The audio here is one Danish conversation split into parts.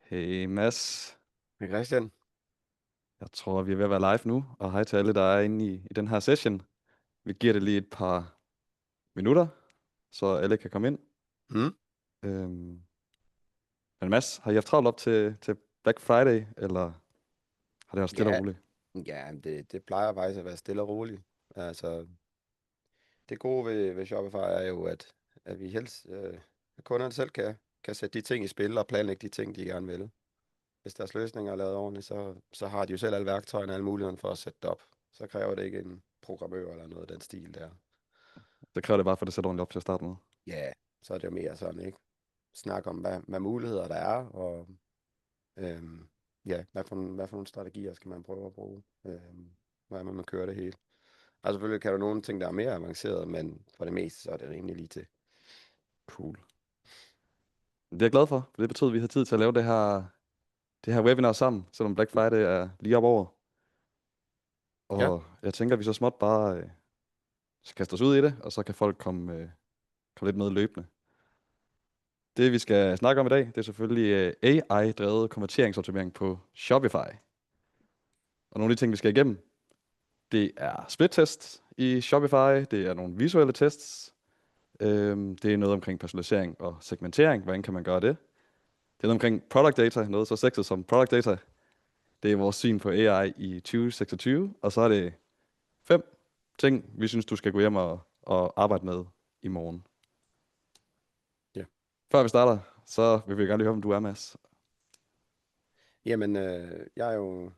Hey Mads, Hej Christian. jeg tror, vi er ved at være live nu, og hej til alle, der er inde i den her session. Vi giver det lige et par minutter, så alle kan komme ind. Mm. Øhm, men Mads, har I haft travlt op til Black Friday, eller har det også stille og Ja, roligt? ja, det plejer faktisk at være stille og roligt. Altså, det gode ved Shopify er jo, at vi helst, at kunderne selv kan sætte de ting i spil og planlægge de ting, de gerne vil. Hvis deres løsninger er lavet ordentligt, så har de jo selv alle værktøjerne og alle mulighederne for at sætte det op. Så kræver det ikke en programmør eller noget af den stil der. Det kræver det bare, for det sætter ordentligt op til at starte med. Ja, så er det jo mere sådan, ikke? Snak om, hvad muligheder der er, og ja, hvad for nogle strategier skal man prøve at bruge. Hvordan man kører det hele. Og selvfølgelig kan der nogle ting, der er mere avanceret, men for det meste, så er det rimelig lige til. Cool. Det er jeg glad for det betyder, at vi har tid til at lave det her webinar sammen, selvom Black Friday er lige op over. Ja, Og jeg tænker, at vi så småt bare skal kaste os ud i det, og så kan folk komme lidt med løbende. Det, vi skal snakke om i dag, det er selvfølgelig AI-drevet konverteringsoptimering på Shopify. Og nogle af de ting, vi skal igennem, det er split-tests i Shopify, det er nogle visuelle tests, det er noget omkring personalisering og segmentering, hvordan kan man gøre det? Det er noget omkring product data, noget så sexet som product data. Det er vores syn på AI i 2026, og så er det 5 ting, vi synes, du skal gå hjem og arbejde med i morgen. ja. Før vi starter, så vil vi gerne lige høre, om du er, Mads. Jamen, jeg er jo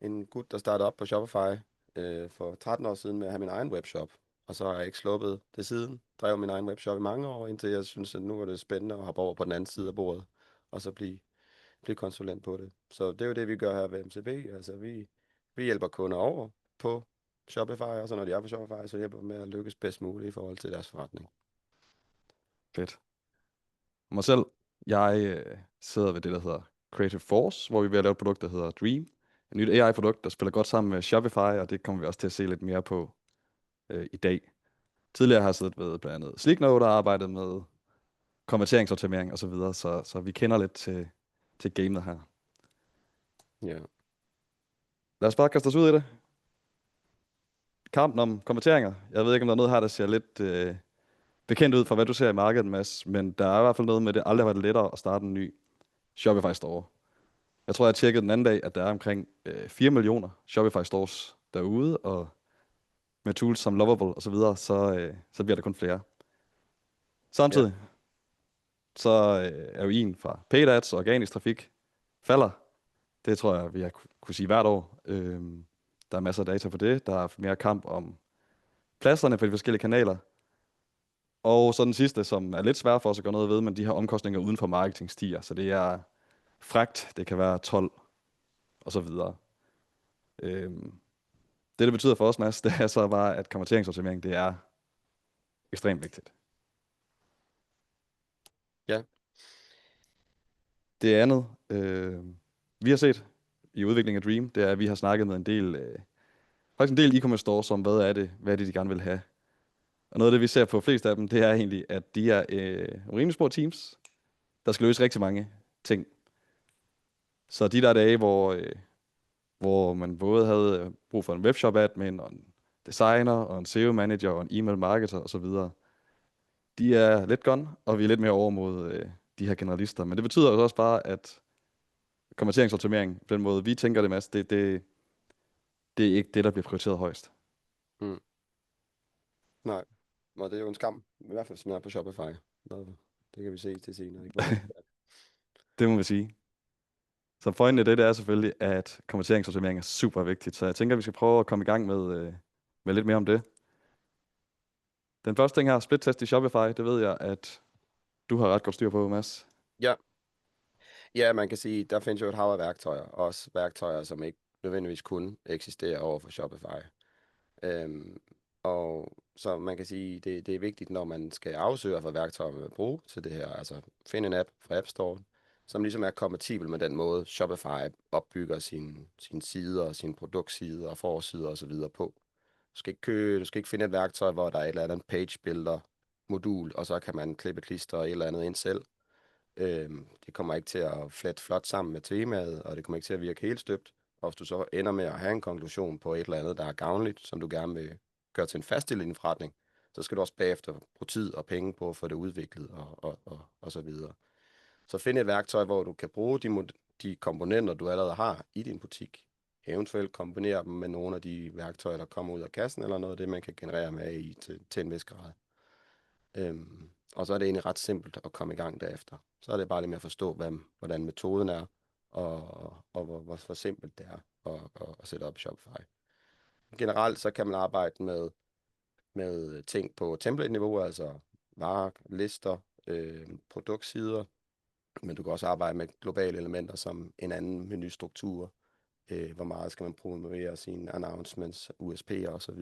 en gut, der startede op på Shopify for 13 år siden med at have min egen webshop. Og så har jeg ikke sluppet det siden. Drev min egen webshop i mange år, indtil jeg synes, at nu er det spændende at hoppe over på den anden side af bordet, og så blive konsulent på det. Så det er jo det, vi gør her ved MCB. Altså, vi hjælper kunder over på Shopify, og så når de er på Shopify, så hjælper vi med at lykkes bedst muligt i forhold til deres forretning. Fedt. Mig selv, jeg sidder ved det, der hedder Creative Force, hvor vi er ved at lave et produkt, der hedder Dream. Et nyt AI-produkt, der spiller godt sammen med Shopify, og det kommer vi også til at se lidt mere på i dag. Tidligere har jeg siddet ved blandt andet Sleeknote og arbejdet med konverteringsoptimering osv., så vi kender lidt til gamet her. Ja. Lad os bare kaste os ud i det. Kampen om konverteringer. Jeg ved ikke, om der er noget her, der ser lidt bekendt ud fra, hvad du ser i markedet, Mads, men der er i hvert fald noget med, at det aldrig har været lettere at starte en ny Shopify Store. Jeg tror, jeg tjekkede den anden dag, at der er omkring 4 millioner Shopify stores derude, og med tools som Lovable og så videre, så bliver der kun flere. Ja. Samtidig så er jo en fra paid ads og organisk trafik falder. Det tror jeg, vi har kunne sige hvert år. Der er masser af data på det. Der er mere kamp om pladserne på de forskellige kanaler. Og så den sidste, som er lidt svær for os at gøre noget ved, men de her omkostninger uden for marketing stiger. Så det er fragt, det kan være 12 og så videre. Det betyder for os, Mads, det er så bare, at konverteringsoptimering, det er ekstremt vigtigt. Ja. Det andet, vi har set i udviklingen af Dream, det er, at vi har snakket med faktisk en del e-commerce stores om, hvad er det, de gerne vil have. Og noget af det, vi ser på flest af dem, det er egentlig, at de er rimelig små teams, der skal løse rigtig mange ting. Så de der dage, hvor man både havde brug for en webshop admin, og en designer, og en SEO manager, og en e-mail marketer osv., de er lidt gone, og vi er lidt mere over mod de her generalister. Men det betyder jo også bare, at konverteringsoptimering, på den måde vi tænker det, Mads, det er ikke det, der bliver prioriteret højst. Mm. Nej. Og det er jo en skam. I hvert fald, som jeg er på Shopify. Det kan vi se til senere, ikke? Hvor lidt det er. Det må vi sige. Så pointen i det er selvfølgelig, at konverteringsoptimering er super vigtigt. Så jeg tænker, at vi skal prøve at komme i gang med lidt mere om det. Den første ting her, split-test i Shopify, det ved jeg, at du har ret godt styr på, Mads. Ja. Ja, man kan sige, der findes jo et hav af værktøjer. Også værktøjer, som ikke nødvendigvis kun eksisterer over for Shopify. Og så man kan sige, det er vigtigt, når man skal afsøge, hvad værktøjer man vil bruge til det her. Altså finde en app fra App Store, som ligesom er kompatibel med den måde, Shopify opbygger sine sider, sine produktsider og forsider osv. på. Du skal ikke finde et værktøj, hvor der er et eller andet page builder modul, og så kan man klippe klister et eller andet ind selv. Det kommer ikke til at flette flot sammen med temaet, og det kommer ikke til at virke helt støbt. Og hvis du så ender med at have en konklusion på et eller andet, der er gavnligt, som du gerne vil gøre til en fast del i din forretning, så skal du også bagefter bruge tid og penge på at få det udviklet og så videre. Så find et værktøj, hvor du kan bruge de komponenter, du allerede har i din butik. Eventuelt kombinere dem med nogle af de værktøjer, der kommer ud af kassen, eller noget af det, man kan generere med i til en vis grad. Og så er det egentlig ret simpelt at komme i gang derefter. Så er det bare lidt med at forstå, hvordan metoden er, og hvor simpelt det er at sætte op i Shopify. Generelt så kan man arbejde med ting på template-niveau, altså varer, lister, produktsider, men du kan også arbejde med globale elementer som en anden menustruktur, hvor meget skal man promovere sine announcements, USP'er osv.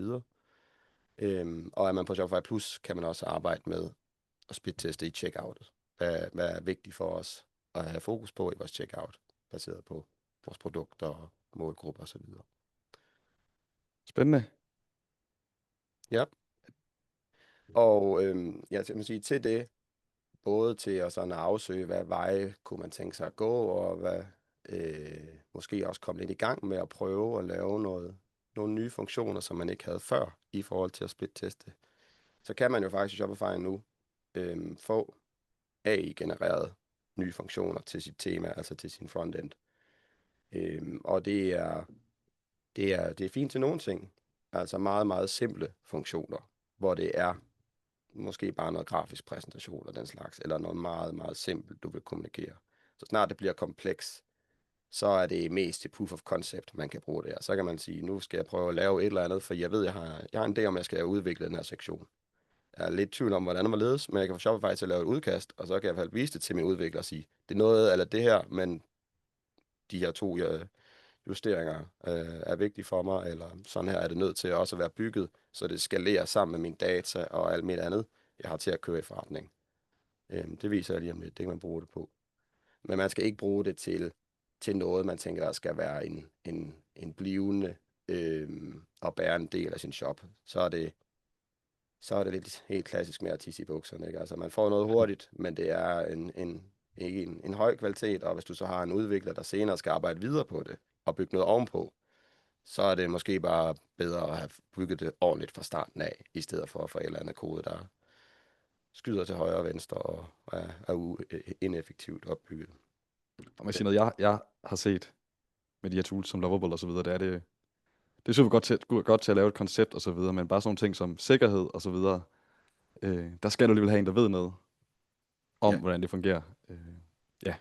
Og er man på Shopify Plus, kan man også arbejde med at splitteste i checkoutet. Hvad er vigtigt for os at have fokus på i vores checkout, baseret på vores produkter og målgrupper osv. Spændende. Ja. Og jeg vil sige til det, både til at sådan afsøge, hvad veje kunne man tænke sig at gå, og hvad måske også komme lidt i gang med at prøve at lave nogle nye funktioner, som man ikke havde før, i forhold til at splitteste. Så kan man jo faktisk i Shopify nu få AI-genereret nye funktioner til sit tema, altså til sin frontend. Og det er fint til nogle ting. Altså meget, meget simple funktioner, hvor det er måske bare noget grafisk præsentation og den slags, eller noget meget, meget simpelt, du vil kommunikere. Så snart det bliver kompleks, så er det mest til proof of concept, man kan bruge det her. Så kan man sige, nu skal jeg prøve at lave et eller andet, for jeg ved, jeg har en idé om, jeg skal udvikle den her sektion. Jeg er lidt i tvivl om, hvordan man ledes, men jeg kan få Shopify til at lave et udkast, og så kan jeg i hvert fald vise det til min udvikler og sige, det er noget eller det her, men de her to justeringer er vigtige for mig, eller sådan her er det nødt til også at være bygget, så det skalerer sammen med min data og alt mit andet, jeg har til at køre i forretning. Det viser jeg lige om lidt, det kan man bruge det på. Men man skal ikke bruge det til noget, man tænker, der skal være en blivende og bærende del af sin shop. Så er det lidt helt klassisk med at tisse i bukserne. Ikke? Altså man får noget hurtigt, men det er ikke en høj kvalitet, og hvis du så har en udvikler, der senere skal arbejde videre på det, og bygge noget ovenpå, så er det måske bare bedre at have bygget det ordentligt fra starten af, i stedet for at få et eller andet kode, der skyder til højre og venstre og er ineffektivt opbygget. Og man siger noget, jeg har set med de her tools som Lovable og så videre, det er super godt til at lave et koncept og så videre, men bare sådan nogle ting som sikkerhed og så videre, der skal du alligevel have en, der ved noget om, hvordan det fungerer. Ja.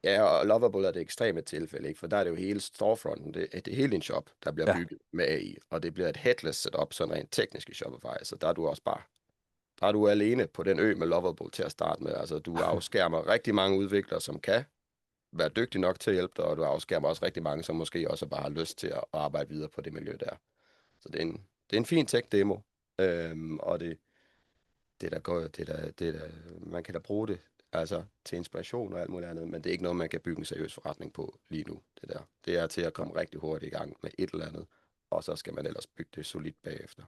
Ja, og Lovable er det ekstreme tilfælde, ikke? For der er det jo hele storefronten, det er hele din shop, der bliver bygget med AI, og det bliver et headless setup, sådan rent teknisk i Shopify, så der er du også bare, der er du alene på den ø med Lovable til at starte med. Altså, du afskærmer rigtig mange udviklere, som kan være dygtige nok til at hjælpe dig, og du afskærmer også rigtig mange, som måske også bare har lyst til at arbejde videre på det miljø der. Så det er en fin tech-demo, og man kan da bruge det altså til inspiration og alt muligt andet, men det er ikke noget, man kan bygge en seriøs forretning på lige nu. Det er til at komme rigtig hurtigt i gang med et eller andet, og så skal man ellers bygge det solidt bagefter,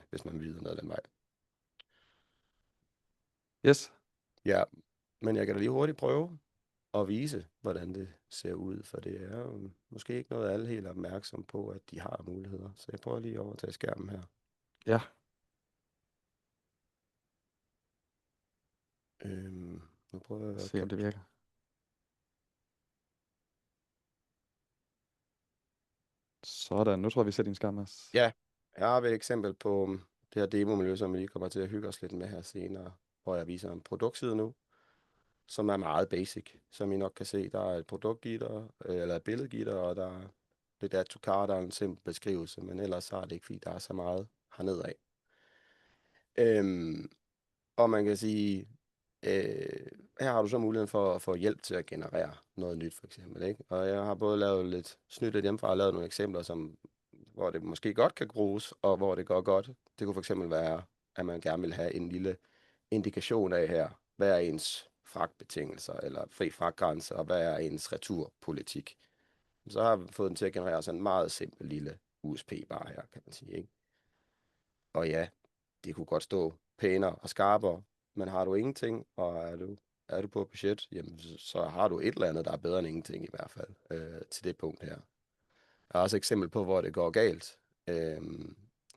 hvis man videre noget den vej. Yes. Ja, men jeg kan da lige hurtigt prøve at vise, hvordan det ser ud, for det er måske ikke noget, alle helt opmærksom på, at de har muligheder. Så jeg prøver lige at overtage skærmen her. Ja. Nu prøver jeg at se, om det virker. Sådan, nu tror jeg, vi ser din skærm, Mads. Ja, jeg har et eksempel på det her demo-miljø, som vi lige kommer til at hygge os lidt med her senere, hvor jeg viser en produktside nu, som er meget basic, som I nok kan se. Der er et produktgitter, eller et billedgitter, og der er lidt add to cart, der er en simpel beskrivelse, men ellers så er det ikke, fordi der er så meget hernede af. Og man kan sige, her har du så muligheden for at få hjælp til at generere noget nyt, for eksempel. Ikke? Og jeg har både lavet lidt snydt lidt hjemmefra og lavet nogle eksempler, hvor det måske godt kan bruges, og hvor det går godt. Det kunne for eksempel være, at man gerne vil have en lille indikation af her, hvad er ens fragtbetingelser, eller fri fragtgrænser, og hvad er ens returpolitik. Så har vi fået den til at generere sådan en meget simpel lille USP-bar her, kan man sige. Ikke? Og ja, det kunne godt stå pænere og skarpere, men har du ingenting, og er du er du på budget, jamen, så har du et eller andet, der er bedre end ingenting i hvert fald, til det punkt her. Jeg har også et eksempel på, hvor det går galt. Jeg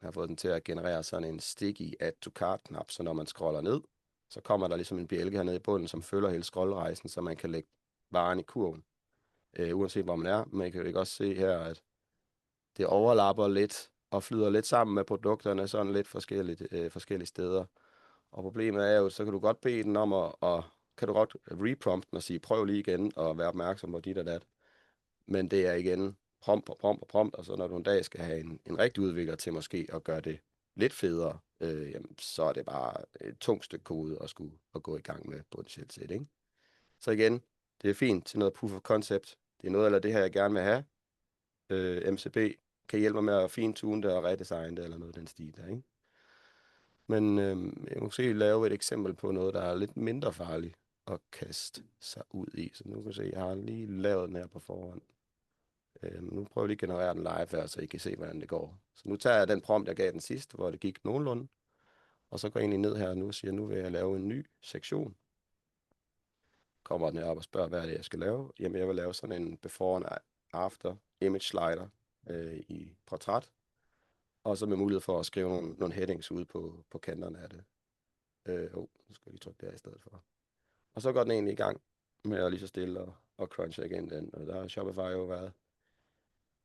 har fået den til at generere sådan en sticky add to cart knap, så når man scroller ned, så kommer der ligesom en bjælke hernede i bunden, som følger hele scrollrejsen, så man kan lægge varen i kurven, uanset hvor man er. Man kan jo også se her, at det overlapper lidt og flyder lidt sammen med produkterne, sådan lidt forskellige steder. Og problemet er jo, så kan du godt bede den om kan du godt reprompt den og sige, prøv lige igen og være opmærksom på dit og dat. Men det er igen prompt, og så når du en dag skal have en rigtig udvikler til måske at gøre det lidt federe, jamen, så er det bare et tungt stykke kode at gå i gang med potentielt set, ikke? Så igen, det er fint til noget proof of concept. Det er noget af det her, jeg gerne vil have. MCP kan hjælpe mig med at fintune det og redesigne det, eller noget af den stil der, ikke? Men jeg må se lave et eksempel på noget, der er lidt mindre farligt at kaste sig ud i. Så nu kan se, jeg har lige lavet den her på forhånd. Nu prøver jeg lige at generere den live her, så I kan se, hvordan det går. Så nu tager jeg den prompt, jeg gav den sidst, hvor det gik nogenlunde. Og så går jeg egentlig ned her nu og siger, nu vil jeg lave en ny sektion. Kommer den her op og spørger, hvad er det, jeg skal lave? Jamen, jeg vil lave sådan en before and after image slider i portræt. Og så med mulighed for at skrive nogle headings ud på kanterne af det. Nu skal jeg lige trykke der i stedet for. Og så går den egentlig i gang med at lige så stille og crunche igen den. Og der har Shopify jo været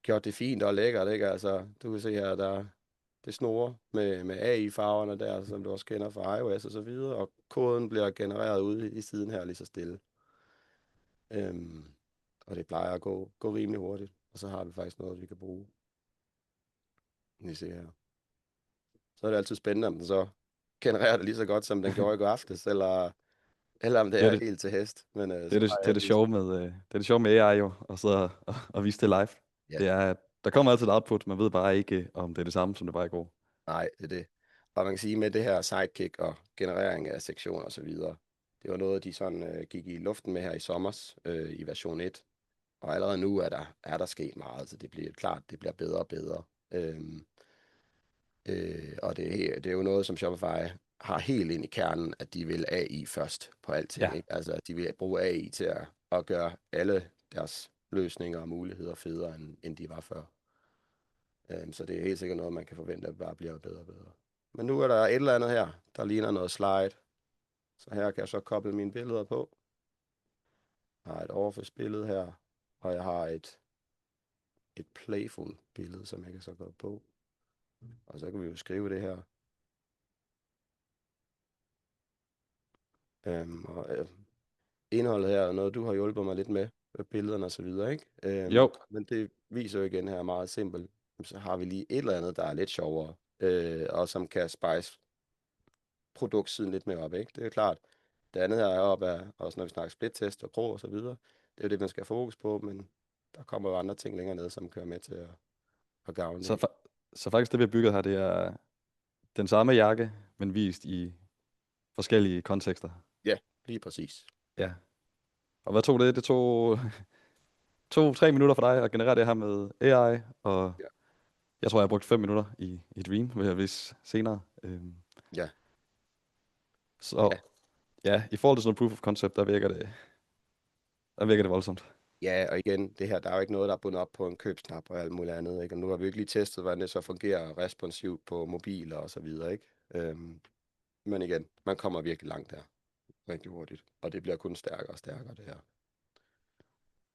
gjort det fint og lækkert, ikke? Altså, du kan se her, det snor med AI-farverne der, som du også kender fra iOS og så videre, og koden bliver genereret ude i siden her lige så stille. Og det plejer at gå rimelig hurtigt, og så har vi faktisk noget, vi kan bruge. Vi ser her. Så er det altid spændende, om den så genererer det lige så godt, som den gjorde i går aftes, eller om det Det er er det. helt til hest. Men Det er det, det, er det sjove med, det er det sjove med AI jo, og så at vise det live. Ja, Det er, at der kommer altid et output, man ved bare ikke, om det er det samme, som det var i går. nej, det er det. Og man kan sige, med det her sidekick og generering af sektioner og så videre, det var noget, de sådan gik i luften med her i sommers i version 1. Og allerede nu er der sket meget, så det bliver klart, det bliver bedre og bedre. Og det er jo noget, som Shopify har helt ind i kernen, at de vil AI først på alting. Ja, Ikke? Altså, at de vil bruge AI til at gøre alle deres løsninger og muligheder federe, end de var før. Så det er helt sikkert noget, man kan forvente, at bare bliver bedre og bedre. Men nu er der et eller andet her, der ligner noget slide. Så her kan jeg så koble mine billeder på. Jeg har et overførsbillede her, og jeg har et playful billede, som jeg kan så gå på. Og så kan vi jo skrive det her. Indholdet her er noget, du har hjulpet mig lidt med billederne og så videre, ikke? jo. Men det viser jo igen her meget simpelt. Så har vi lige et eller andet, der er lidt sjovere, og som kan spice produktsiden lidt mere op, ikke? Det er klart. Det andet her heroppe er også, når vi snakker split-test og pro og så videre. Det er jo det, man skal have fokus på, men der kommer jo andre ting længere ned, som kører med til at gavne Så, det. så faktisk det, vi har bygget her, det er den samme jakke, men vist i forskellige kontekster. Ja, lige præcis. Ja. Og hvad tog det? Det tog 2-3 minutter for dig at generere det her med AI, og Ja. jeg tror, jeg har brugt 5 minutter i Dream, vil jeg vise senere. Ja. Så Ja. ja, i forhold til sådan noget proof of concept, der virker det voldsomt. Ja, og igen, det her, der er jo ikke noget, der er bundet op på en købsknap og alt muligt andet, ikke? Og nu har vi ikke lige testet, hvordan det så fungerer responsivt på mobiler og så videre, ikke? Men igen, man kommer virkelig langt der. Rigtig hurtigt. Og det bliver kun stærkere og stærkere, det her.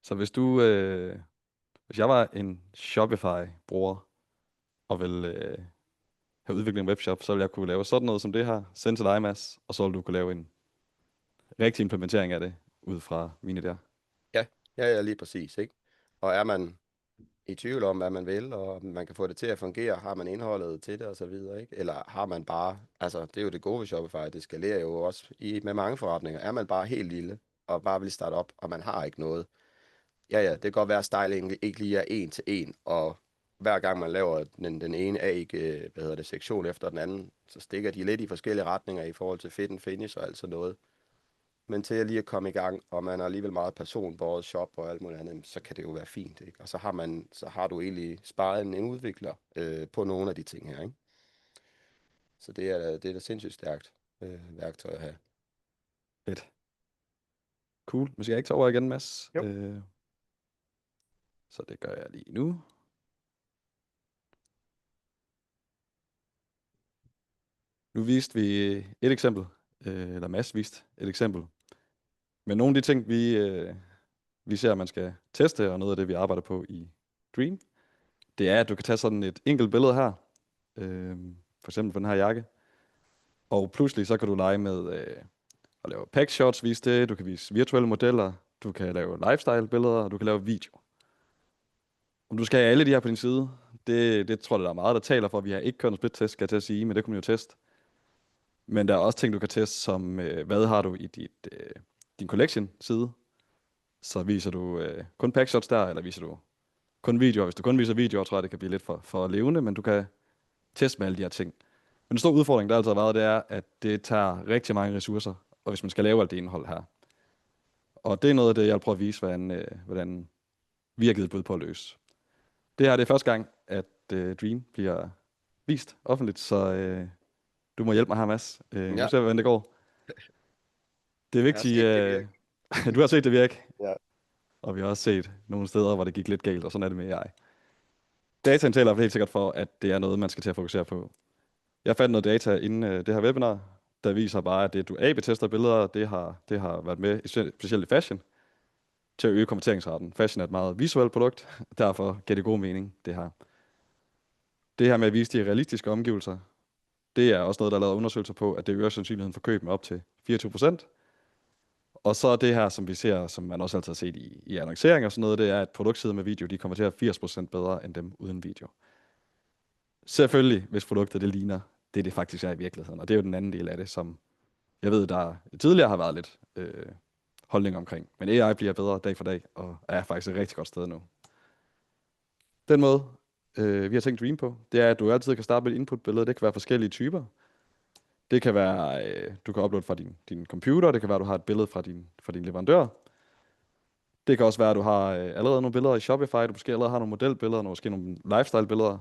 Så hvis jeg var en Shopify-bruger, og ville have udviklet en webshop, så ville jeg kunne lave sådan noget som det her, sende til dig, Mads, og så ville du kunne lave en rigtig implementering af det, ud fra mine idéer. Ja, lige præcis, ikke? Og er man i tvivl om, hvad man vil, og man kan få det til at fungere, har man indholdet til det og så videre, ikke? Eller har man bare, altså det er jo det gode ved Shopify, det skalerer jo også med mange forretninger. Er man bare helt lille, og bare vil starte op, og man har ikke noget. Ja, det kan godt være, at styling ikke lige er en til en, og hver gang man laver den ene sektion efter den anden, så stikker de lidt i forskellige retninger i forhold til fit and finish og alt sådan noget. Men til at lige at komme i gang, og man er alligevel meget personbåret shop og alt muligt andet, så kan det jo være fint, ikke? Og så har du egentlig sparet en udvikler på nogle af de ting her, ikke? Så det er da sindssygt stærkt værktøj at have. Fedt. Cool. Men skal jeg ikke tage over igen, Mads? Jo. Så det gør jeg lige nu. Nu viste vi et eksempel, eller Mads viste et eksempel. Men nogle af de ting, vi ser, man skal teste, og noget af det, vi arbejder på i Dream, det er, at du kan tage sådan et enkelt billede her, for eksempel for den her jakke, og pludselig så kan du lege med at lave packshots, vise det, du kan vise virtuelle modeller, du kan lave lifestyle-billeder, og du kan lave video. Om du skal have alle de her på din side, det tror jeg, der er meget, der taler for. Vi har ikke kørt en split-test, skal jeg til at sige, men det kunne man jo teste. Men der er også ting, du kan teste, som hvad har du i din collection-side. Så viser du kun packshots der, eller viser du kun videoer. Hvis du kun viser videoer, tror jeg, det kan blive lidt for levende, men du kan teste med alle de her ting. Men den store udfordring, der altid har været, det er, at det tager rigtig mange ressourcer, og hvis man skal lave alt det indhold her. Og det er noget af det, jeg vil prøve at vise, hvordan vi har givet bud på at løse. Det her det er første gang, at Dream bliver vist offentligt, så du må hjælpe mig her, Mads. Nu ser vi, hvordan det går. Det er vigtigt. Du har set det virke. Ja. Og vi har også set nogle steder, hvor det gik lidt galt, og sådan er det med AI. Dataen taler helt sikkert for, at det er noget, man skal til at fokusere på. Jeg fandt noget data inden det her webinar, der viser bare, at det, du AB-tester billeder, det har været med, specielt i fashion, til at øge konverteringsraten. Fashion er et meget visuelt produkt, derfor giver det god mening, det her. Det her med at vise de realistiske omgivelser, det er også noget, der er lavet undersøgelser på, at det øger sandsynligheden for køb med op til 24%. Og så det her, som vi ser, som man også altid har set i annoncering og sådan noget, det er, at produktsider med video, de konverterer 80% bedre end dem uden video. Selvfølgelig, hvis produktet det ligner, det faktisk er i virkeligheden. Og det er jo den anden del af det, som jeg ved, der tidligere har været lidt holdning omkring. Men AI bliver bedre dag for dag, og er faktisk et rigtig godt sted nu. Den måde, vi har tænkt Dream på, det er, at du altid kan starte med et input-billede. Det kan være forskellige typer. Det kan være, du kan uploade fra din computer. Det kan være, du har et billede fra din leverandør. Det kan også være, at du har allerede nogle billeder i Shopify. Du måske allerede har nogle modelbilleder, måske nogle lifestyle-billeder.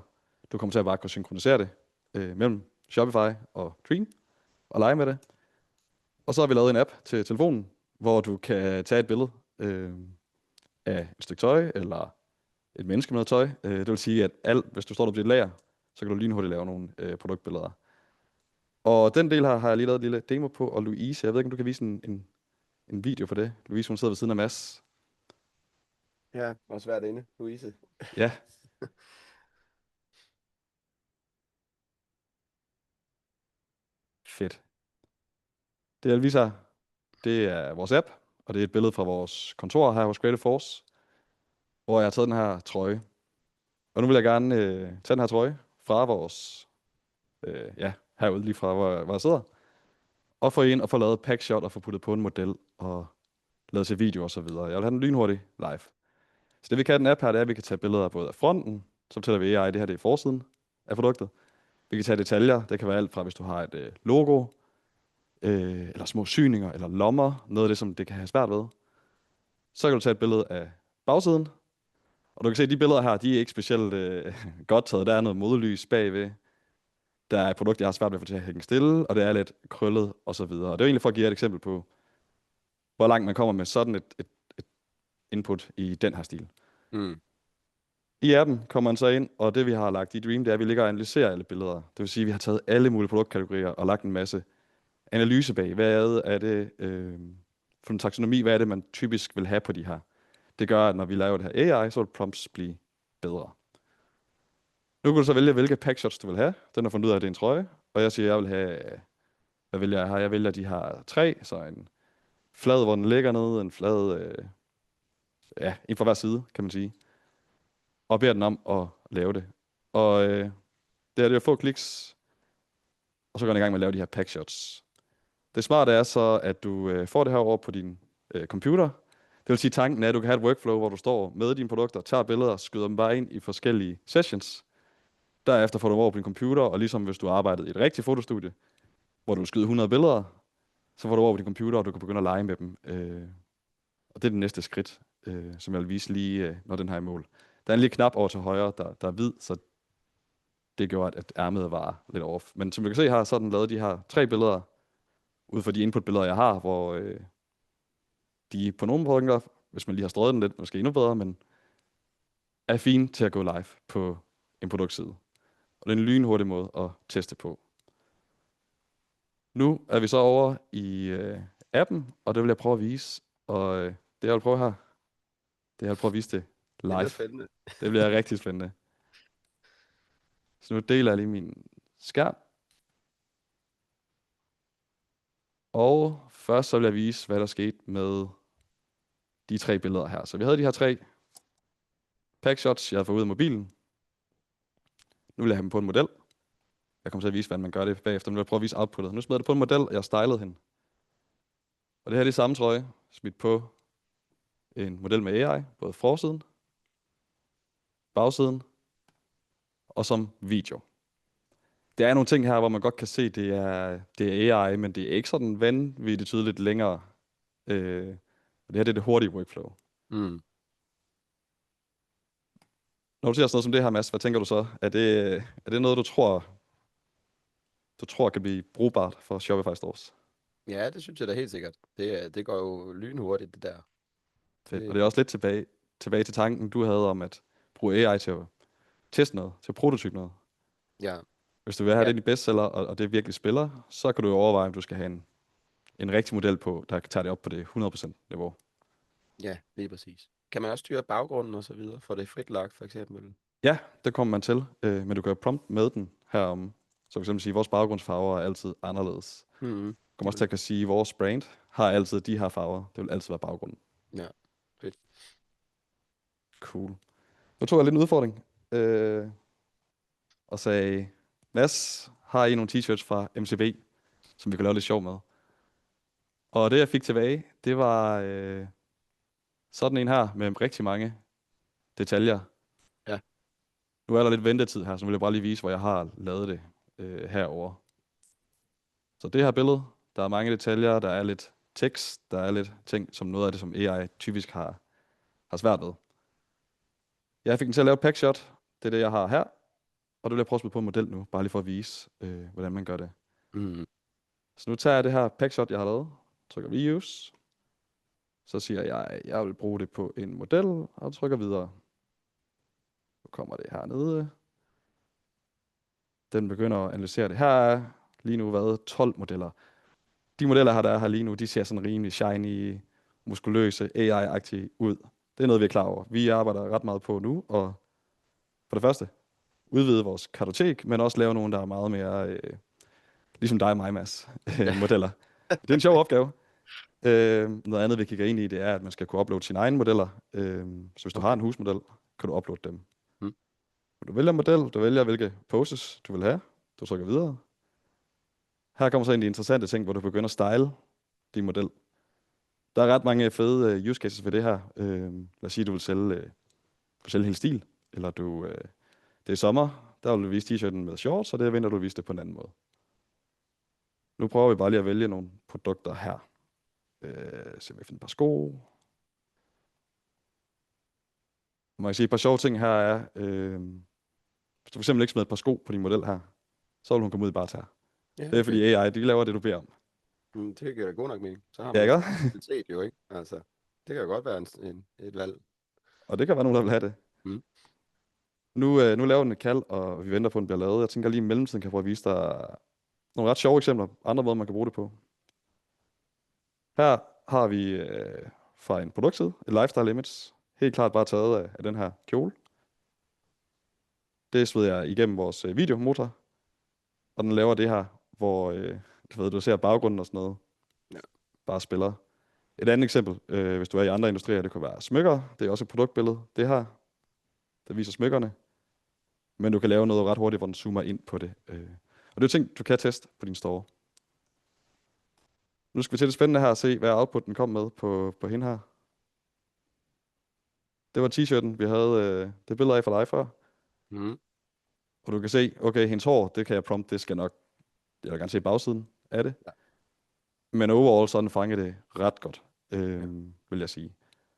Du kommer til at bare kunne synkronisere det mellem Shopify og Dream og lege med det. Og så har vi lavet en app til telefonen, hvor du kan tage et billede af et stykke tøj eller et menneske med noget tøj. Det vil sige, at hvis du står der på dit lager, så kan du lynhurtigt lave nogle produktbilleder. Og den del her har jeg lige lavet et lille demo på, og Louise, jeg ved ikke, om du kan vise en video for det. Louise, hun sidder ved siden af Mads. Ja, og svært inde, Louise. Ja. Fedt. Det jeg viser, det er vores app, og det er et billede fra vores kontor her hos Creative Force, hvor jeg har taget den her trøje. Og nu vil jeg gerne tage den her trøje fra vores, herude lige fra, hvor jeg sidder, og få ind og få lavet packshot og få puttet på en model og lavet til video og så videre. Jeg vil have den lynhurtigt live. Så det vi kan den app her, det er, at vi kan tage billeder både af fronten, så fortæller vi AI, det her det er forsiden af produktet. Vi kan tage detaljer, det kan være alt fra, hvis du har et logo, eller små syninger, eller lommer, noget af det, som det kan have svært ved. Så kan du tage et billede af bagsiden, og du kan se, at de billeder her, de er ikke specielt godt taget. Der er noget modlys bagved. Der er et produkt, jeg har svært ved at få til at hænge stille, og det er lidt krøllet og så videre. Og det er egentlig for at give jer et eksempel på, hvor langt man kommer med sådan et input i den her stil. Mm. I appen kommer man så ind, og det vi har lagt i Dream, det er, at vi ligger og analyserer alle billeder. Det vil sige, at vi har taget alle mulige produktkategorier og lagt en masse analyse bag. Hvad er det for en taksonomi? Hvad er det, man typisk vil have på de her? Det gør, at når vi laver det her AI, så vil prompts blive bedre. Nu kan du så vælge, hvilke packshots du vil have. Den har fundet ud af, at det er en trøje. Og jeg siger, at jeg vil have, hvad vælger jeg her? Jeg vælger de her 3, så en flad, hvor den ligger nede, en flad, en fra hver side, kan man sige. Og beder den om at lave det. Og det er det at få kliks, og så går den i gang med at lave de her packshots. Det smarte er så, at du får det her over på din computer. Det vil sige, tanken er, at du kan have et workflow, hvor du står med dine produkter, tager billeder, skyder dem bare ind i forskellige sessions. Derefter får du dem over på din computer, og ligesom hvis du arbejdede i et rigtigt fotostudie, hvor du skyder 100 billeder, så får du over på din computer, og du kan begynde at lege med dem. Og det er det næste skridt, som jeg vil vise lige, når den her er i mål. Der er en lille knap over til højre, der er hvid, så det gjorde, at ærmet var lidt off. Men som du kan se her, så har den lavet de her 3 billeder, ud fra de input-billeder, jeg har, hvor de på nogle punkter, hvis man lige har strøget den lidt, måske endnu bedre, men er fine til at gå live på en produktside. Og det er en lynhurtig måde at teste på. Nu er vi så over i appen, og det vil jeg prøve at vise. Og det jeg vil prøve her, det er at prøve at vise det Det bliver live. spændende. Det bliver rigtig spændende. Så nu deler jeg lige min skærm. Og først så vil jeg vise, hvad der skete med de 3 billeder her. Så vi havde de her 3 packshots, jeg havde fået ud af mobilen. Nu vil jeg have dem på en model. Jeg kommer til at vise, hvordan man gør det bagefter. Nu vil jeg prøve at vise outputtet. Nu smed jeg det på en model, og jeg stylede hende. Og det her er det samme trøje, smidt på en model med AI, både forsiden, bagsiden og som video. Der er nogle ting her, hvor man godt kan se, det er AI, men det er ikke sådan vanvittigt tydeligt længere. Og det her det er det hurtige workflow. Mm. Når du ser sådan noget som det her, Mads, hvad tænker du så? Er det noget, du tror kan blive brugbart for Shopify Stores? Ja, det synes jeg da helt sikkert. Det går jo lynhurtigt, det der. Fedt. Det- Og det er også lidt tilbage til tanken, du havde om at bruge AI til at teste noget, til at prototype noget. Ja, Hvis du vil have ja, det i bestseller, og det virkelig spiller, så kan du jo overveje, om du skal have en rigtig model på, der kan tage det op på det 100% niveau. ja, lige præcis. Kan man også styre baggrunden og så videre, for det er frit lagt, for eksempel? Ja, det kommer man til, men du kan jo prompt med den herom. Så for eksempel sige, at vores baggrundsfarver er altid anderledes. Mm-hmm. Du kommer også til at kan sige, at vores brand har altid de her farver. Det vil altid være baggrunden. Ja, fedt. Cool. Nu tog jeg lidt en udfordring, og sagde, Mads, har I nogle t-shirts fra MCB, som vi kan lave lidt sjov med? Og det, jeg fik tilbage, det var sådan en her med rigtig mange detaljer. Ja. Nu er der lidt ventetid her, så nu vil jeg bare lige vise, hvor jeg har lavet det herover. Så det her billede, der er mange detaljer, der er lidt tekst, der er lidt ting, som noget af det, som AI typisk har svært ved. Jeg fik den til at lave et packshot. Det er det, jeg har her. Og det vil jeg prøve at smide på en model nu, bare lige for at vise, hvordan man gør det. Mm. Så nu tager jeg det her packshot, jeg har lavet, trykker reuse. Så siger jeg vil bruge det på en model, og trykker videre. Nu kommer det hernede. Den begynder at analysere det. Her er lige nu været 12 modeller. De modeller her, der er her lige nu, de ser sådan rimelig shiny, muskuløse, AI-agtige ud. Det er noget, vi er klar over. Vi arbejder ret meget på nu, og for det første, udvide vores kartotek, men også lave nogle, der er meget mere, ligesom dig og mig, Mads, modeller. Det er en sjov opgave. Noget andet, vi kigger ind i, det er, at man skal kunne uploade sine egne modeller. Så hvis du har en husmodel, kan du uploade dem. Mm. Du vælger model, du vælger, hvilke poses du vil have. Du trykker videre. Her kommer så ind de interessante ting, hvor du begynder at style din model. Der er ret mange fede use cases ved det her. Lad os sige, at du vil sælge hele stil, eller det er sommer, der vil du vise t-shirten med shorts, og det er vinter, du vil vise det på en anden måde. Nu prøver vi bare lige at vælge nogle produkter her. Så vi finder et par sko. Man kan sige, et par sjove ting her er, hvis du for eksempel ikke smider et par sko på din model her, så vil hun komme ud i bare tær. Ja, Det er fordi AI, de laver det, du beder om. det giver da god nok mening. Så har Ja, man ikke? kvalitet jo, ikke? Altså, det kan jo godt være et valg. Og det kan være nogen, der vil have det. Mm. Nu laver den et kald, og vi venter på, at den bliver lavet. Jeg tænker lige i mellemtiden kan jeg prøve at vise dig nogle ret sjove eksempler. Andre måder, man kan bruge det på. Her har vi fra en produktside, et lifestyle image. Helt klart bare taget af den her kjole. Det sved jeg igennem vores videomotor. Og den laver det her, hvor du ser baggrunden og sådan noget. Ja. Bare spiller. Et andet eksempel, hvis du er i andre industrier, det kunne være smykker. Det er også et produktbillede. Det her, der viser smykkerne. Men du kan lave noget ret hurtigt, hvor den zoomer ind på det. Og det er ting, du kan teste på din store. Nu skal vi til det spændende her og se, hvad output den kom med på hende her. Det var t-shirten, vi havde det billede af for dig før. Mm. Og du kan se, okay, hendes hår, det kan jeg prompt, det skal nok, jeg vil gerne se bagsiden af det. Ja. Men overall, så den fanger det ret godt, vil jeg sige.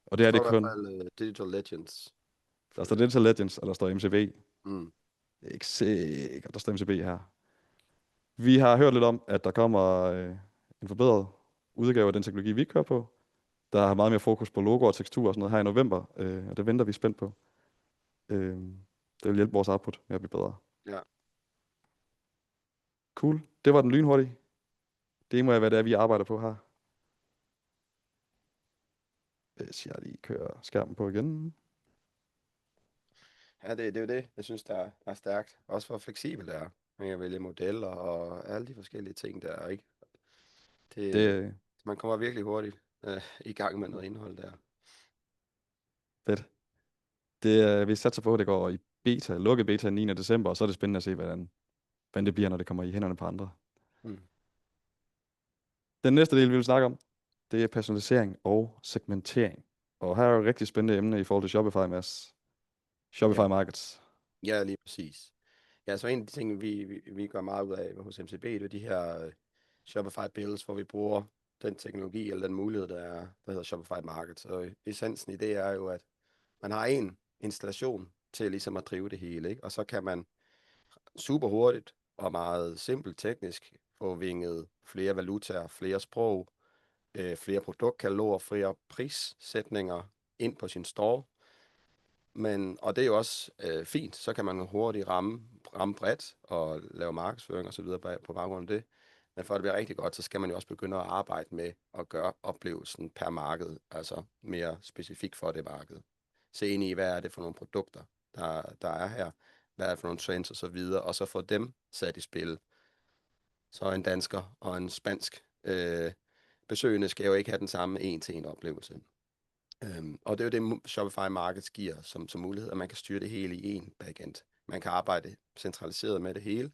Og det er Der det står i kun, hvert fald Digital Legends. der står Digital Legends, og der står MCB. Mm. Det er ikke sikkert, der står MCB her. Vi har hørt lidt om, at der kommer en forbedret udgave af den teknologi, vi kører på. der er meget mere fokus på logo og tekstur og sådan noget her i november, og det venter vi spændt på. Øh, det vil hjælpe vores output med at blive bedre. Ja. Cool. Det var den lynhurtige. Det må hvad det er, vi arbejder på her. Hvis jeg lige kører skærmen på igen. Ja, det er jo det, jeg synes, der er stærkt. Også hvor fleksibelt det er. Man kan vælge modeller og alle de forskellige ting, der er, ikke? Det, Man kommer virkelig hurtigt i gang med noget indhold der. fedt. Vi satser på, at det går i beta, lukket beta 9. december, og så er det spændende at se, hvordan det bliver, når det kommer i hænderne på andre. Mm. Den næste del, vi vil snakke om, det er personalisering og segmentering. Og her er jo et rigtig spændende emne i forhold til Shopify, Mads. Shopify Ja. Markets. Ja, lige præcis. Ja, så en af de ting, vi gør meget ud af hos MCB, det er de her Shopify Builds, hvor vi bruger den teknologi eller den mulighed, der hedder Shopify Markets. Og essensen i det er jo, at man har en installation til ligesom at drive det hele, ikke? Og så kan man super hurtigt og meget simpelt teknisk få vinget flere valutaer, flere sprog, flere produktkataloger, flere prissætninger ind på sin store. Og det er jo også fint, så kan man hurtigt ramme bredt og lave markedsføring og så videre på baggrund af det. Men for at det bliver rigtig godt, så skal man jo også begynde at arbejde med at gøre oplevelsen per marked, altså mere specifikt for det marked. Se ind i, hvad er det for nogle produkter, der er her, hvad er det for nogle trends og så videre, og så få dem sat i spil. Så en dansker og en spansk besøgende skal jo ikke have den samme en-til-en oplevelse. Og det er jo det, Shopify Markets giver som mulighed, at man kan styre det hele i en backend. Man kan arbejde centraliseret med det hele.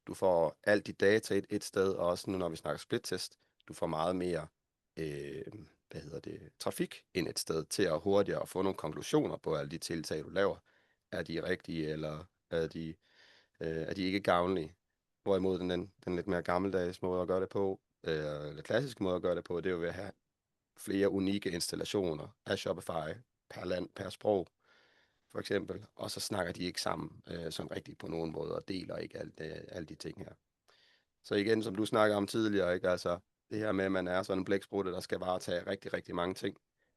Du får alt dit data et sted, og også nu, når vi snakker split-test, du får meget mere trafik ind et sted til at hurtigere få nogle konklusioner på alle de tiltag, du laver. Er de rigtige, eller er de ikke gavnlige? Hvorimod den lidt mere gammeldags måde at gøre det på, eller klassiske måde at gøre det på, det er jo ved at have flere unikke installationer af Shopify per land, per sprog, for eksempel. Og så snakker de ikke sammen sådan rigtigt på nogen måde, og deler ikke alle de ting her. Så igen, som du snakker om tidligere, ikke? Altså, det her med, at man er sådan en blæksprutte, der skal varetage rigtig, rigtig mange ting.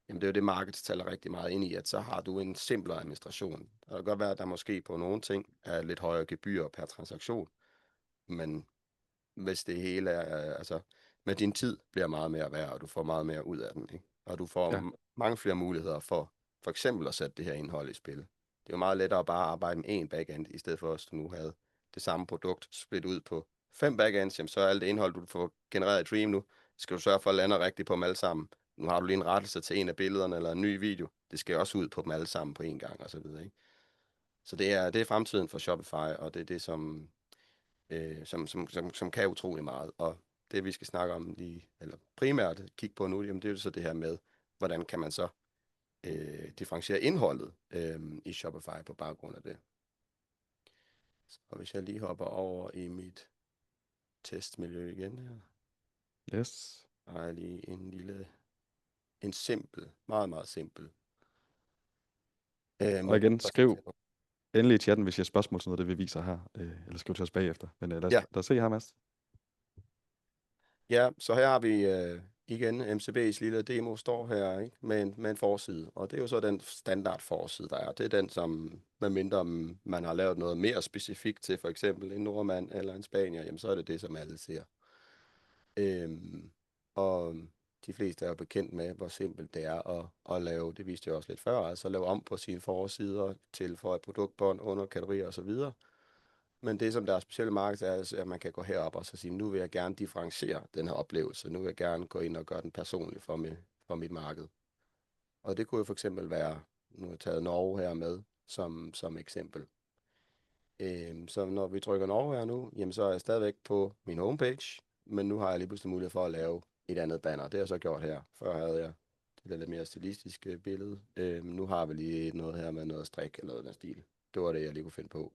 Jamen det er jo det, markedet taler rigtig meget ind i, at så har du en simplere administration. Det kan godt være, at der måske på nogle ting er lidt højere gebyr per transaktion, men hvis det hele er, altså, med din tid bliver meget mere værd, og du får meget mere ud af den, ikke? Og du får mange flere muligheder for eksempel at sætte det her indhold i spil. Det er jo meget lettere at bare arbejde med én backend, i stedet for at du nu havde det samme produkt splittet ud på 5 backends, jamen, så er alt det indhold, du får genereret i Dream nu, skal du sørge for at lande rigtigt på dem alle sammen. Nu har du lige en rettelse til en af billederne, eller en ny video. Det skal også ud på dem alle sammen på en gang, og så videre, ikke? Så det er fremtiden for Shopify, og det er det, som kan utrolig meget. Og det, vi skal snakke om eller primært kigge på nu, jamen, det er jo så det her med, hvordan kan man så differentiere indholdet i Shopify på baggrund af det. Så hvis jeg lige hopper over i mit testmiljø igen her. Yes. Der er lige en simpel, meget, meget simpel. Og igen, skriv endelig i chatten, hvis I har spørgsmål til noget, det vi viser her. Eller skriv til os bagefter. Men lad os se her, Mads. Ja, så her har vi igen MCB's lille demo står her, ikke? Med en forside. Og det er jo så den standard forside, der er. Det er den, som medmindre man har lavet noget mere specifikt til for eksempel en nordmand eller en spanier, jamen så er det det, som alle ser. Og de fleste er jo bekendt med, hvor simpelt det er at lave, det viste jeg også lidt før, altså lave om på sine forsider, tilføje produktbånd, underkategorier osv. Men det, som der er specielle marked, er, at man kan gå herop og så sige, nu vil jeg gerne differentiere den her oplevelse. Nu vil jeg gerne gå ind og gøre den personlig for mit marked. Og det kunne jo for eksempel være, nu har jeg taget Norge her med som eksempel. Så når vi trykker Norge her nu, jamen så er jeg stadigvæk på min homepage, men nu har jeg lige pludselig mulighed for at lave et andet banner. Det har jeg så gjort her. Før havde jeg det lidt mere stilistiske billede. Nu har vi lige noget her med noget strik eller noget af den stil. Det var det, jeg lige kunne finde på.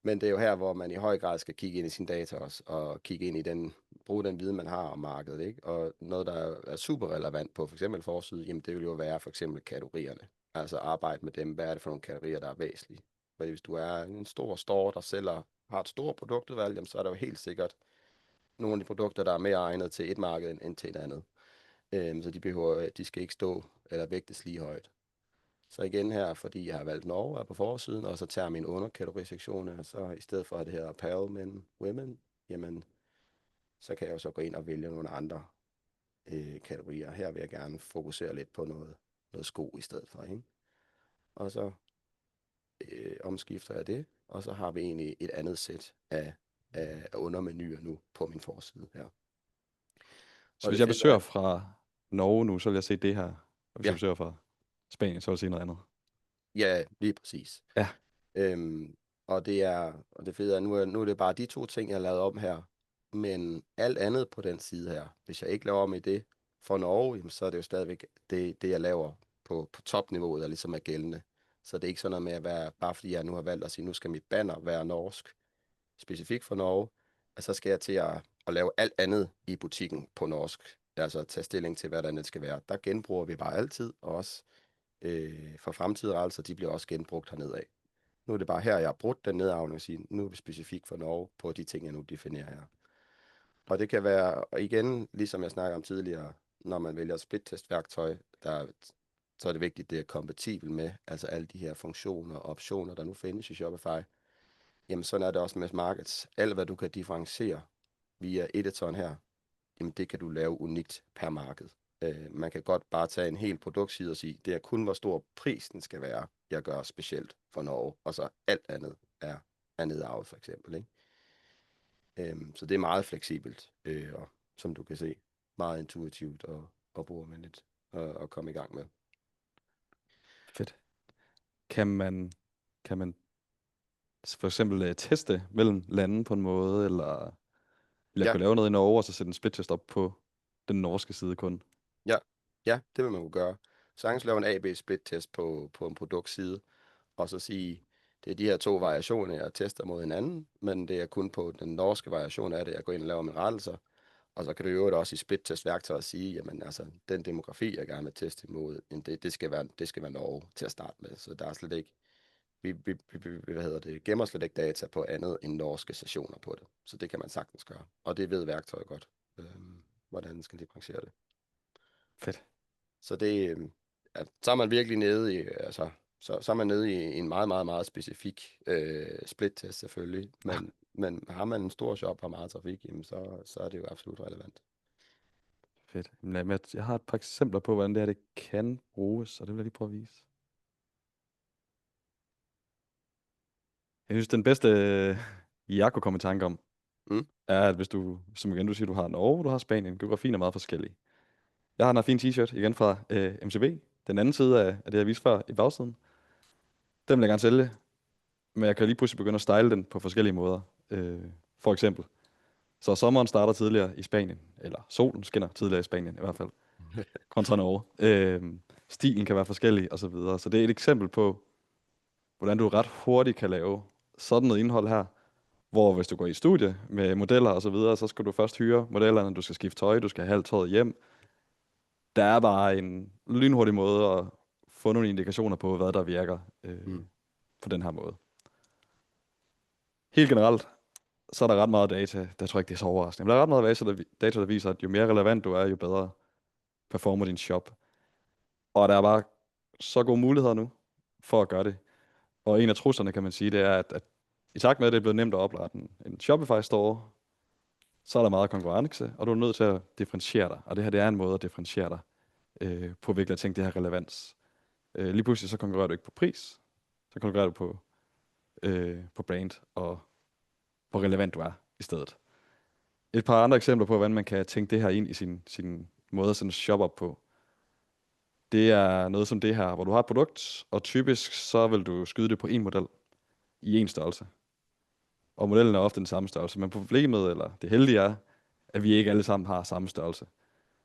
Men det er jo her, hvor man i høj grad skal kigge ind i sin data også, og kigge ind i bruge den viden, man har om markedet, ikke? Og noget, der er super relevant på for eksempel forside, jamen det vil jo være for eksempel kategorierne. Altså arbejde med dem, hvad er det for nogle kategorier, der er væsentlige. For hvis du er en stor store, der har et stort produktudvalg, jamen så er der jo helt sikkert nogle af de produkter, der er mere egnet til et marked end til et andet. Så de skal ikke stå eller vægtes lige højt. Så igen her, fordi jeg har valgt Norge, er på forsiden, og så tager min underkategorisektioner, og så i stedet for at det her apparel men women, jamen, så kan jeg jo så gå ind og vælge nogle andre kategorier. Her vil jeg gerne fokusere lidt på noget sko i stedet for, ikke? Og så omskifter jeg det, og så har vi egentlig et andet sæt af undermenuer nu på min forside her. Så Og hvis det jeg fede besøger er, fra Norge nu, så vil jeg se det her. Og hvis jeg ja, besøger fra Spanien, så vil jeg se noget andet. ja, lige præcis. Ja, Og det fede er, nu er det bare de to ting, jeg har lavet om her. Men alt andet på den side her, hvis jeg ikke laver om i det for Norge, jamen, så er det jo stadigvæk det jeg laver på topniveauet, der ligesom er gældende. Så det er ikke sådan noget med at være, bare fordi jeg nu har valgt at sige, nu skal mit banner være norsk, specifikt for Norge, og så skal jeg til at lave alt andet i butikken på norsk. Altså tage stilling til, hvad der net skal være. Der genbruger vi bare altid, og også for fremtidige rejser, de bliver også genbrugt hernede af. Nu er det bare her, jeg har brugt den nedarvning og sige, nu er vi specifikt for Norge på de ting, jeg nu definerer her. Og det kan være, og igen, ligesom jeg snakkede om tidligere, når man vælger splittestværktøj, så er det vigtigt, at det er kompatibelt med, altså alle de her funktioner og optioner, der nu findes i Shopify. Jamen sådan er det også med markets. Alt hvad du kan differentiere via editoren her, jamen det kan du lave unikt per marked. Man kan godt bare tage en hel produktside og sige, det er kun, hvor stor prisen skal være, jeg gør specielt for Norge, og så alt andet er nedarvet for eksempel. Ikke? Så det er meget fleksibelt, og som du kan se, meget intuitivt og brugervenligt at komme i gang med. fedt. Kan man for eksempel teste mellem lande på en måde, eller vil jeg Ja, kunne lave noget i Norge, og så sætte en splittest op på den norske side kun? ja, ja, det vil man kunne gøre. Sagtens lave en AB-split-test på en produktside, og så sige, det er de her to variationer, jeg tester mod hinanden, men det er kun på den norske variation af det, jeg går ind og laver mine rettelser. Og så kan du jo også i split-test-værktøjet sige, jamen altså, den demografi, jeg gerne vil teste imod, jamen, det skal være Norge til at starte med. Så der er slet ikke, gemmer slet ikke data på andet end norske sessioner på det. Så det kan man sagtens gøre. Og det ved værktøjet godt, hvordan man skal differentiere det. Fedt. Så så er man virkelig nede i, altså, så er man nede i en meget, meget, meget specifik split-test selvfølgelig. Men har man en stor shop og meget trafik, jamen, så er det jo absolut relevant. Fedt. Men jeg har et par eksempler på, hvordan det her det kan bruges, og det vil jeg lige prøve at vise. Jeg synes, den bedste, jeg kunne komme i tanke om, Mm. er, at hvis du, som igen du siger, du har Norge, du har Spanien, geografien er meget forskellig. Jeg har en fin t-shirt, igen fra MCB, den anden side af det, jeg viste før i bagsiden. Den vil jeg gerne sælge, men jeg kan lige pludselig begynde at style den på forskellige måder. For eksempel, så sommeren starter tidligere i Spanien, eller solen skinner tidligere i Spanien i hvert fald, kontra Norge. Stilen kan være forskellig, og så videre. Så det er et eksempel på, hvordan du ret hurtigt kan lave sådan noget indhold her, hvor hvis du går i studie med modeller og så videre, så skal du først hyre modellerne, du skal skifte tøj, du skal have alt tøjet hjem. Der er bare en lynhurtig måde at få nogle indikationer på, hvad der virker på den her måde. Helt generelt, så er der ret meget data, der tror jeg ikke, det er så overraskende, men der er ret meget data, der viser, at jo mere relevant du er, jo bedre performer din shop. Og der er bare så gode muligheder nu for at gøre det. Og en af truslerne, kan man sige, det er, at i takt med, at det er blevet nemt at oprette en Shopify-store, så er der meget konkurrence, og du er nødt til at differentiere dig. Og det her, det er en måde at differentiere dig på virkelig at tænke, det her relevans. Lige pludselig så konkurrerer du ikke på pris, så konkurrerer du på brand og hvor relevant du er i stedet. Et par andre eksempler på, hvordan man kan tænke det her ind i sin måde at sende shop op på. Det er noget som det her, hvor du har et produkt, og typisk så vil du skyde det på en model i en størrelse. Og modellen er ofte den samme størrelse, men problemet, eller det heldige er, at vi ikke alle sammen har samme størrelse.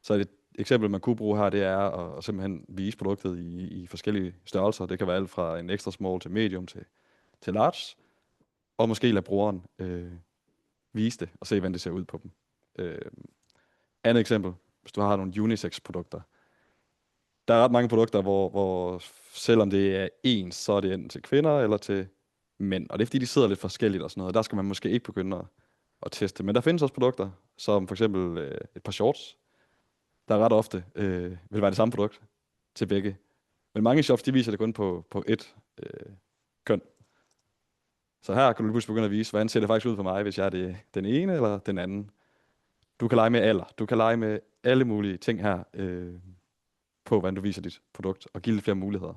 Så et eksempel, man kunne bruge her, det er at simpelthen vise produktet i forskellige størrelser. Det kan være alt fra en extra small til medium til large, og måske lade brugeren vise det og se, hvordan det ser ud på dem. Andet eksempel, hvis du har nogle unisex-produkter. Der er ret mange produkter, hvor selvom det er ens, så er det enten til kvinder eller til mænd. Og det er fordi, de sidder lidt forskelligt og sådan noget. Der skal man måske ikke begynde at teste. Men der findes også produkter, som for eksempel et par shorts, der ret ofte vil være det samme produkt til begge. Men mange shops, de viser det kun på ét køn. Så her kan du lige pludselig begynde at vise, hvordan ser det faktisk ud for mig, hvis jeg er den ene eller den anden. Du kan lege med alder. Du kan lege med alle mulige ting her på, hvordan du viser dit produkt, og give lidt flere muligheder.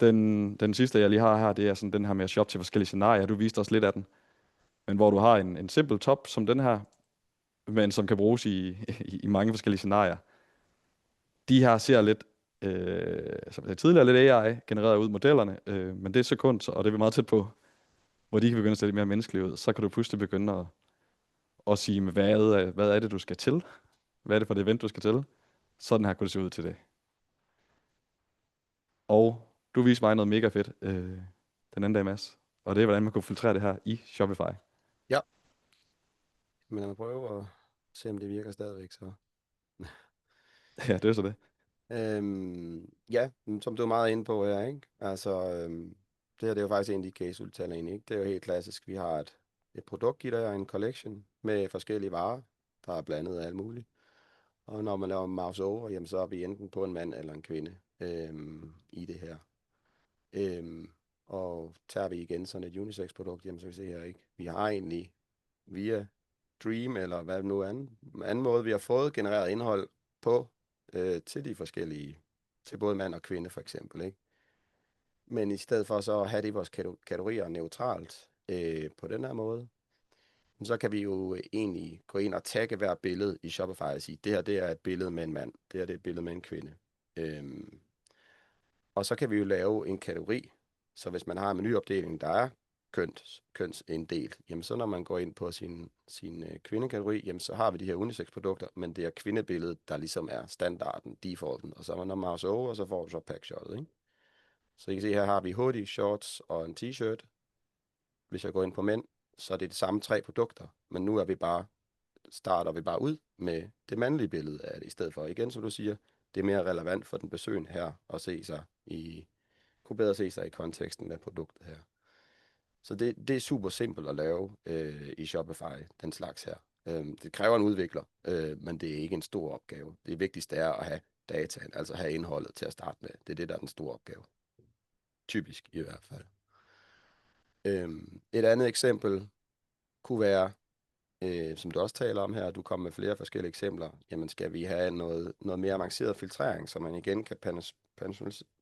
Den sidste, jeg lige har her, det er sådan den her med at shoppe til forskellige scenarier. Du viste også lidt af den. Men hvor du har en simpel top som den her, men som kan bruges i mange forskellige scenarier. De her ser lidt, som jeg tidligere, lidt AI genereret ud modellerne, men det er sekund, og det er vi meget tæt på, hvor de kan begynde at se lidt mere menneskelige ud. Så kan du pludselig begynde at sige, hvad er det, du skal til? Hvad er det for et event, du skal til? Sådan her kunne det se ud til det. Og du viste mig noget mega fedt den anden dag, Mads. Og det er, hvordan man kunne filtrere det her i Shopify. Ja, men lad mig prøve at se, om det virker stadigvæk så. Ja, det er så det. Ja, som du er meget inde på her, ikke? Altså, det her det er jo faktisk en af de case, du taler ind i, ikke? Det er jo helt klassisk. Vi har et produkt i der, en collection med forskellige varer, der er blandet af alt muligt. Og når man laver mouse over, jamen, så er vi enten på en mand eller en kvinde i det her. Og tager vi igen sådan et unisex-produkt, jamen så kan vi se her, ikke? Vi har egentlig via Dream, eller hvad det nu er, anden måde, vi har fået genereret indhold på til de forskellige, til både mand og kvinde for eksempel, ikke? Men i stedet for så at have det i vores kategorier neutralt på den her måde, så kan vi jo egentlig gå ind og tagge hver billede i Shopify og sige, det her det er et billede med en mand, det her det er et billede med en kvinde. Og så kan vi jo lave en kategori, så hvis man har en menuopdeling, der er kønsinddelt, jamen så når man går ind på sin kvindekategori, jamen så har vi de her unisex-produkter, men det er kvindebilledet, der ligesom er standarden, defaulten, og så når man mouse over, så får du så packshottet, ikke? Så I kan se, her har vi hoodie, shorts og en t-shirt. Hvis jeg går ind på mænd, så er det de samme 3 produkter, men nu starter vi bare ud med det mandlige billede af det, i stedet for, igen som du siger, det er mere relevant for den besøgende her at kunne bedre se sig i konteksten af produktet her. Så det er super simpelt at lave i Shopify, den slags her. Det kræver en udvikler, men det er ikke en stor opgave. Det vigtigste er at have dataen, altså have indholdet til at starte med. Det er det, der er den store opgave. Typisk i hvert fald. Et andet eksempel kunne være, som du også taler om her, du kommer med flere forskellige eksempler, jamen skal vi have noget mere avanceret filtrering, så man igen kan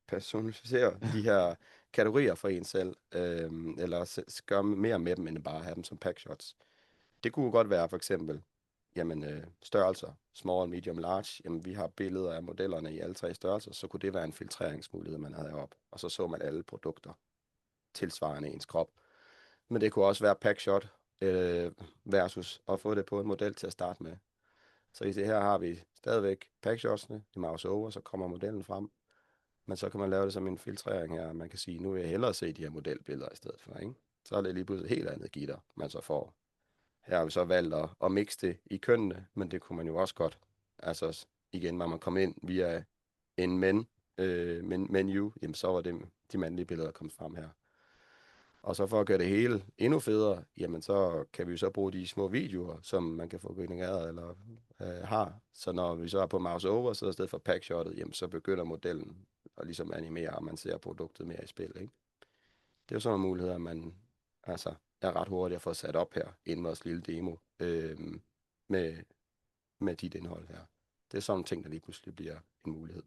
personalisere de her kategorier for en selv, eller gøre mere med dem, end bare have dem som packshots. Det kunne godt være for eksempel, jamen størrelser, small, medium, large, jamen vi har billeder af modellerne i alle 3 størrelser, så kunne det være en filtreringsmulighed, man havde op, og så man alle produkter tilsvarende ens krop. Men det kunne også være packshot versus at få det på en model til at starte med. Så I ser, her har vi stadigvæk packshotsene i mouse over, så kommer modellen frem. Men så kan man lave det som en filtrering her. Man kan sige, nu vil jeg hellere se de her modelbilleder i stedet for, ikke? Så er det lige pludselig et helt andet gitter, man så får. Her har vi så valgt at mixe det i kønnene, men det kunne man jo også godt. Altså igen, når man kom ind via en menu, jamen så var det de mandlige billeder, der kom frem her. Og så for at gøre det hele endnu federe, jamen så kan vi jo så bruge de små videoer, som man kan få genereret eller har. Så når vi så er på mouse over, så i stedet for packshottet, jamen så begynder modellen at ligesom animere, og man ser produktet mere i spil, ikke? Det er jo sådan nogle muligheder, man altså er ret hurtigt at få sat op her, inden vores lille demo, med dit indhold her. Det er sådan en ting, der lige pludselig bliver en mulighed.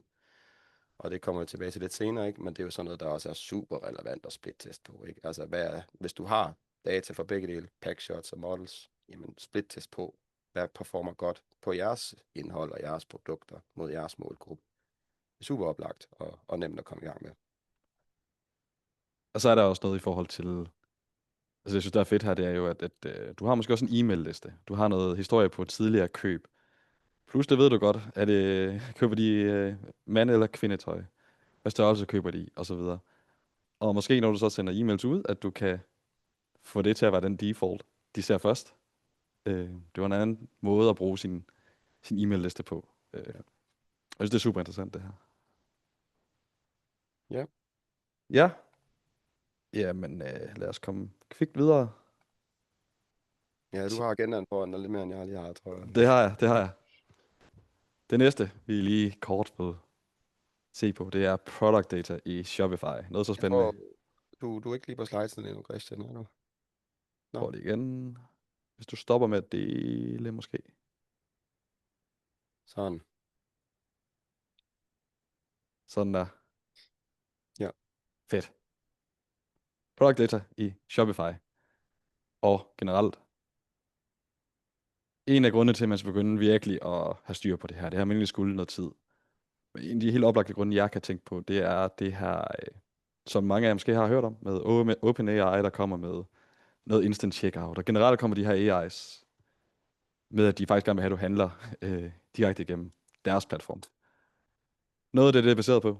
Og det kommer jeg tilbage til lidt senere, ikke? Men det er jo sådan noget, der også er super relevant at split-test på, ikke? Altså, hvis du har data for begge dele, packshots og models, jamen split-test på, hvad performer godt på jeres indhold og jeres produkter mod jeres målgruppe. Det er super oplagt og nemt at komme i gang med. Og så er der også noget i forhold til, altså jeg synes, der er fedt her, det er jo, at du har måske også en e-mail-liste. Du har noget historie på et tidligere køb. Plus det ved du godt, at køber de mand- eller kvindetøj. Hvad størrelse køber de, og så videre. Og måske når du så sender e-mails ud, at du kan få det til at være den default, de ser først. Det var en anden måde at bruge sin e-mail-liste på. Jeg synes, det er super interessant, det her. Ja. Ja. Jamen, lad os komme kvikt videre. Ja, du har agendaen foran dig lidt mere, end jeg lige har, tror jeg. Det har jeg. Det næste, vi lige kort vil se på, det er product data i Shopify. Noget så Jeg tror, spændende. du er ikke lige på slidesen endnu, Christian, er du? Nå, Prøv det igen. Hvis du stopper med at dele, måske. sådan. Sådan der. Ja. Fedt. Product data i Shopify. Og generelt, en af grundene til, at man skal begynde virkelig at have styr på det her, det har man egentlig skulle noget tid. Men en af de helt oplagte grunde, jeg kan tænke på, det er det her, som mange af jer måske har hørt om, med OpenAI, der kommer med noget instant checkout. Og generelt kommer de her AI's med, at de faktisk gerne vil have, at du handler direkte igennem deres platform. Noget af det er baseret på,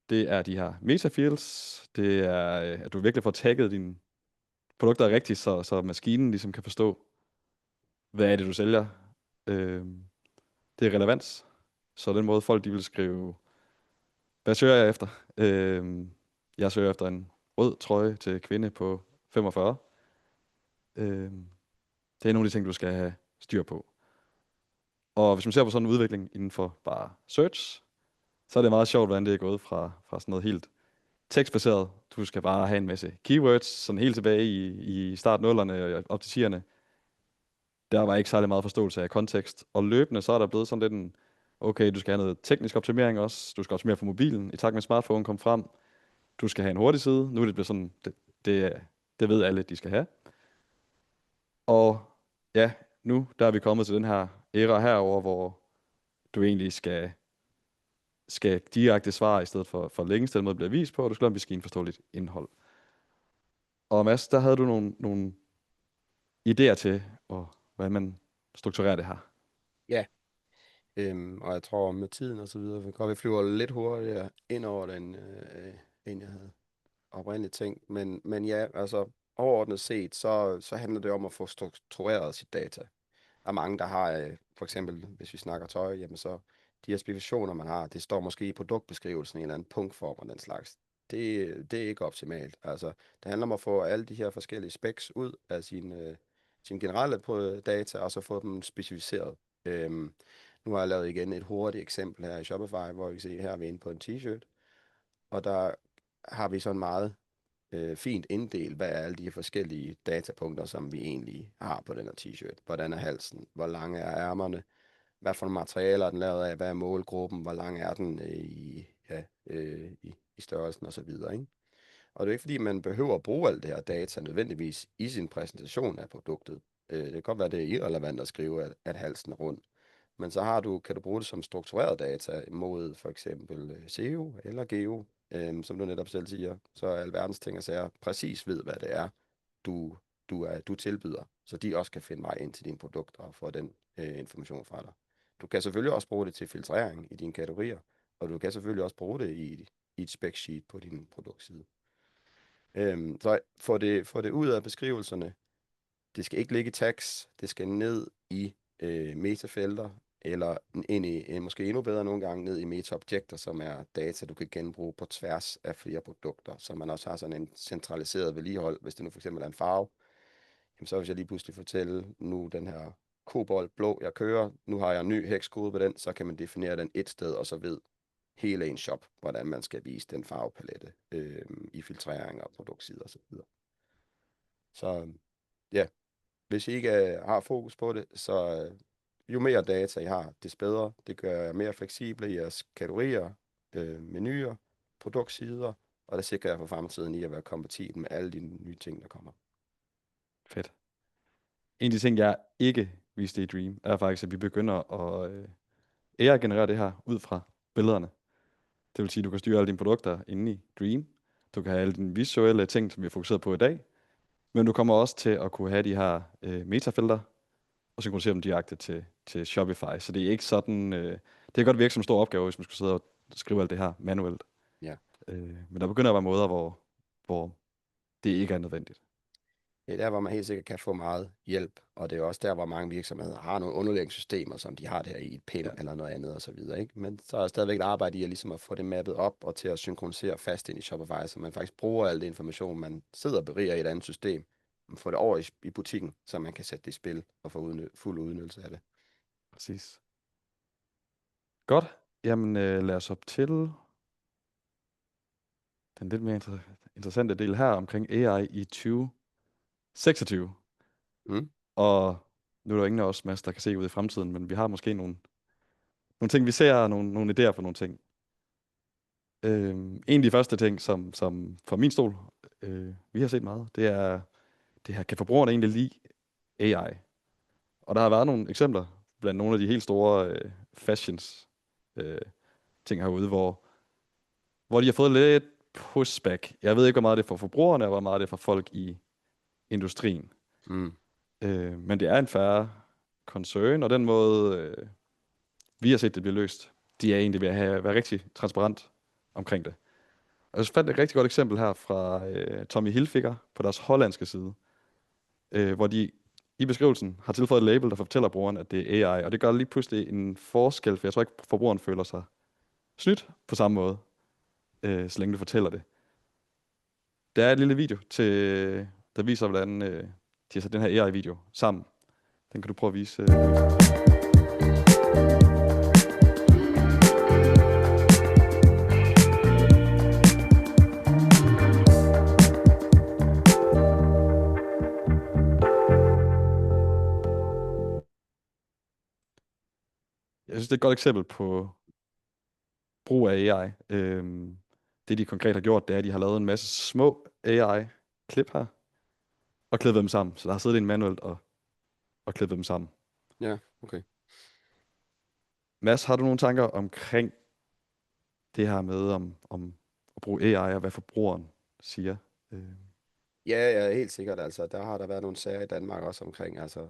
det er de her metafields. Det er, at du virkelig får tagget dine produkter rigtigt, så maskinen ligesom kan forstå, hvad er det, du sælger. Øh, det er relevans. Så den måde, folk de vil skrive, hvad søger jeg efter? Jeg søger efter en rød trøje til kvinde på 45. Øh, det er nogle af de ting, du skal have styr på. Og hvis man ser på sådan en udvikling inden for bare search, så er det meget sjovt, hvordan det er gået fra sådan noget helt tekstbaseret. Du skal bare have en masse keywords, sådan helt tilbage i start 0'erne og op til 10'erne. Der var ikke særlig meget forståelse af kontekst. Og løbende så er der blevet sådan lidt en, okay, du skal have noget teknisk optimering også. Du skal optimere for mobilen, i takt med at smartphone kom frem. Du skal have en hurtig side. Nu er det blevet sådan, det ved alle, de skal have. Og ja, nu der er vi kommet til den her æra herover, hvor du egentlig skal direkte svare, i stedet for længe den måde bliver vist på, og du skal have en maskinforståeligt indhold. Og Mads, der havde du nogle idéer til, hvordan man strukturerer det her. Ja, og jeg tror med tiden og så videre, vi flyver lidt hurtigere ind over den, end jeg havde oprindeligt tænkt. Men ja, altså overordnet set, så handler det om at få struktureret sit data. Der er mange, der har, for eksempel, hvis vi snakker tøj, jamen så de her specifikationer, man har, det står måske i produktbeskrivelsen i en eller anden punktform og den slags. Det er ikke optimalt. Altså, det handler om at få alle de her forskellige specs ud af sin generelle data, og så få dem specificeret. Nu har jeg lavet igen et hurtigt eksempel her i Shopify, hvor vi kan se, her er vi inde på en t-shirt, og der har vi sådan meget fint inddelt, hvad er alle de her forskellige datapunkter, som vi egentlig har på den her t-shirt. Hvordan er halsen? Hvor lange er ærmerne? Hvad for nogle materialer er den lavet af? Hvad er målgruppen? Hvor lang er den i størrelsen og så videre, ikke? Og det er ikke fordi, man behøver at bruge alt det her data nødvendigvis i sin præsentation af produktet. Det kan godt være, det er irrelevant at skrive, at halsen er rund. Men så kan du bruge det som struktureret data mod for eksempel SEO eller Geo, som du netop selv siger, så alverdens ting og sager præcis ved, hvad det er, du tilbyder, så de også kan finde vej ind til dine produkter og få den information fra dig. Du kan selvfølgelig også bruge det til filtrering i dine kategorier, og du kan selvfølgelig også bruge det i et spec sheet på din produktside. Så få det ud af beskrivelserne. Det skal ikke ligge i tags, det skal ned i metafelter, eller ind i, måske endnu bedre nogle gange, ned i meta-objekter, som er data, du kan genbruge på tværs af flere produkter, så man også har sådan en centraliseret vedligehold. Hvis det nu for eksempel er en farve, jamen så hvis jeg lige pludselig fortælle, nu den her kobolt blå, jeg kører, nu har jeg en ny hekskode på den, så kan man definere den et sted, og så ved hele en shop, hvordan man skal vise den farvepalette i filtrering og produktsider og så videre. Så ja, hvis I ikke har fokus på det, så jo mere data I har, des bedre. Det gør jer mere fleksible i jeres kategorier, menuer, produktsider, og det sikrer jer for fremtiden i at være kompatibel med alle de nye ting, der kommer. Fedt. En af de ting, jeg ikke viste i Dream, er faktisk, at vi begynder at AI-generere det her ud fra billederne. Det vil sige, at du kan styre alle dine produkter inde i Dream. Du kan have alle dine visuelle ting, som vi har fokuseret på i dag. Men du kommer også til at kunne have de her metafelter, og synkronisere dem direkte til Shopify. Så det er ikke sådan... det kan godt virke som en stor opgave, hvis man skulle sidde og skrive alt det her manuelt. Ja. Men der begynder at være måder, hvor det ikke er nødvendigt. Det er der, hvor man helt sikkert kan få meget hjælp, og det er også der, hvor mange virksomheder har nogle underlægningssystemer, som de har der i et PIM eller noget andet og så videre, ikke? Men så er der stadigvæk et arbejde i at, ligesom at få det mappet op og til at synkronisere fast ind i Shopify, så man faktisk bruger al det information, man sidder og beriger i et andet system, og får det over i butikken, så man kan sætte det i spil og få fuld udnyttelse af det. Præcis. Godt. Jamen, lad os op til den lidt mere interessante del her omkring AI i 2026. Mm. Og nu er der jo ingen af os, Mads, der kan se ud i fremtiden, men vi har måske nogle ting, vi ser, nogle idéer for nogle ting. En af de første ting, som fra min stol, vi har set meget, det her, kan forbrugerne egentlig lide AI? Og der har været nogle eksempler blandt nogle af de helt store fashions ting herude, hvor de har fået lidt pushback. Jeg ved ikke, hvor meget det er for forbrugerne, og hvor meget det er for folk i industrien. Mm. Men det er en fair concern, og den måde, vi har set det blive løst, de er egentlig ved at være rigtig transparent omkring det. Og jeg fandt et rigtig godt eksempel her fra Tommy Hilfiger på deres hollandske side, hvor de i beskrivelsen har tilføjet et label, der fortæller brugeren, at det er AI, og det gør lige pludselig en forskel, for jeg tror ikke, forbrugeren føler sig snydt på samme måde, så længe du fortæller det. Der er et lille video, der viser, hvordan de har sat den her AI-video sammen. Den kan du prøve at vise. Jeg synes, det er et godt eksempel på brug af AI. Det, de konkret har gjort, det er, at de har lavet en masse små AI-klip her, og klippet dem sammen. Så der har siddet en manuelt og klippet dem sammen. Ja, okay. Mads, har du nogle tanker omkring det her med om at bruge AI, og hvad forbrugeren siger? Ja, ja, helt sikkert. Altså, der har der været nogle sager i Danmark også omkring, altså,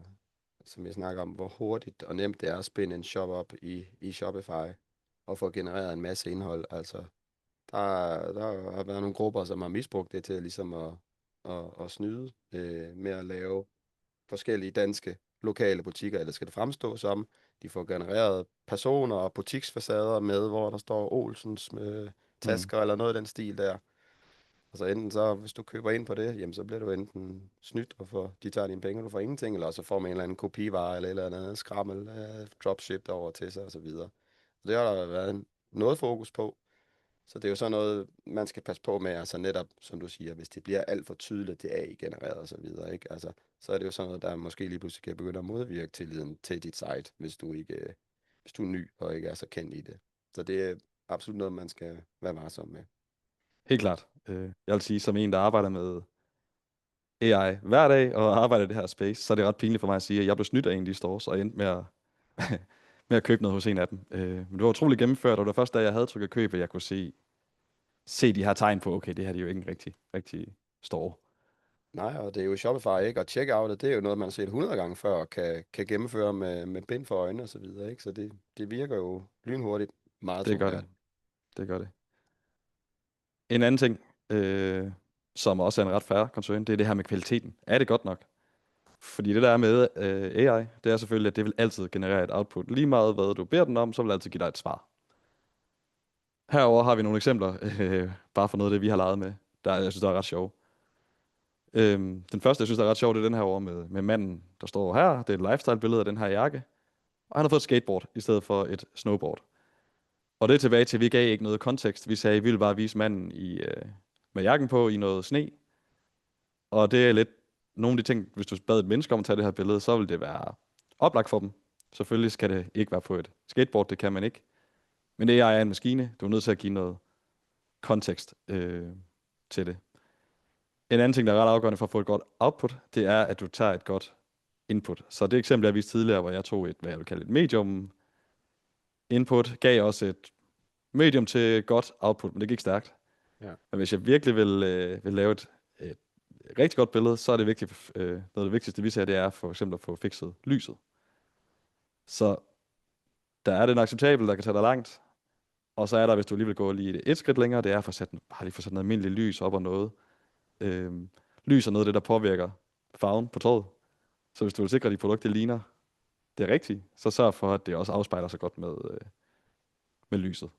som jeg snakker om, hvor hurtigt og nemt det er at spænde en shop op i Shopify og få genereret en masse indhold. Altså, der har været nogle grupper, som har misbrugt det til ligesom at snyde med at lave forskellige danske lokale butikker, eller skal det fremstå som. De får genereret personer og butiksfacader med, hvor der står Olsens med Mm. tasker eller noget af den stil der. Altså enten så, hvis du køber ind på det, jamen så bliver du enten snydt, de tager dine penge, og du får ingenting, eller så får man en eller anden kopivare eller et eller andet skrammel, dropship over til sig og så videre. Det har der været noget fokus på. Så det er jo sådan noget, man skal passe på med, altså netop, som du siger, hvis det bliver alt for tydeligt, det er AI-genereret og så videre, ikke? Altså, så er det jo sådan noget, der måske lige pludselig kan begynde at modvirke tilliden til dit site, hvis du er ny og ikke er så kendt i det. Så det er absolut noget, man skal være varsom med. Helt klart. Jeg vil sige, som en, der arbejder med AI hver dag og arbejder i det her space, så er det ret pinligt for mig at sige, at jeg blev snydt af en af de stores, og endte med at, med at købe noget hos en af dem. Men det var utroligt gennemført, og det var først, da jeg havde trykket køb, at jeg kunne se de her tegn på, okay, det her det er jo ikke en rigtig store. Nej, og det er jo Shopify, ikke? Og checkoutet, det er jo noget, man har set 100 gange før, og kan gennemføre med bind for øjnene og så videre, ikke? Så det virker jo lynhurtigt meget Det gør det. troværdigt. Det gør det. En anden ting, som også er en ret fair concern, det er det her med kvaliteten. Er det godt nok? Fordi det der er med AI, det er selvfølgelig, at det vil altid generere et output. Lige meget hvad du beder den om, så vil det altid give dig et svar. Herover har vi nogle eksempler, bare for noget af det, vi har leget med, der jeg synes, der er ret sjov. Den første, jeg synes, der er ret sjov, det er den her over med manden, der står her. Det er et lifestyle-billede af den her jakke. Og han har fået et skateboard i stedet for et snowboard. Og det er tilbage til, at vi gav ikke noget kontekst. Vi sagde, at vi ville bare vise manden med jakken på i noget sne. Og det er lidt nogle af de ting, hvis du bad et menneske om at tage det her billede, så vil det være oplagt for dem. Selvfølgelig skal det ikke være på et skateboard, det kan man ikke. Men det er en maskine, du er nødt til at give noget kontekst til det. En anden ting, der er ret afgørende for at få et godt output, det er, at du tager et godt input. Så det eksempel, jeg viste tidligere, hvor jeg tog hvad jeg vil kalde et medium input, gav også et medium til godt output, men det gik stærkt. Ja. Men hvis jeg virkelig vil lave et rigtig godt billede, så er det vigtigt, noget af det vigtigste, vi ser, det er for eksempel at få fikset lyset. Så der er den acceptabel, der kan tage dig langt. Og så er der, hvis du lige vil gå lige et skridt længere, det er at bare lige få sat noget almindeligt lys op og noget. Lys er noget af det, der påvirker farven på tøjet. Så hvis du vil sikre, at dit produkt det ligner det rigtige, så sørg for, at det også afspejler sig godt med lyset.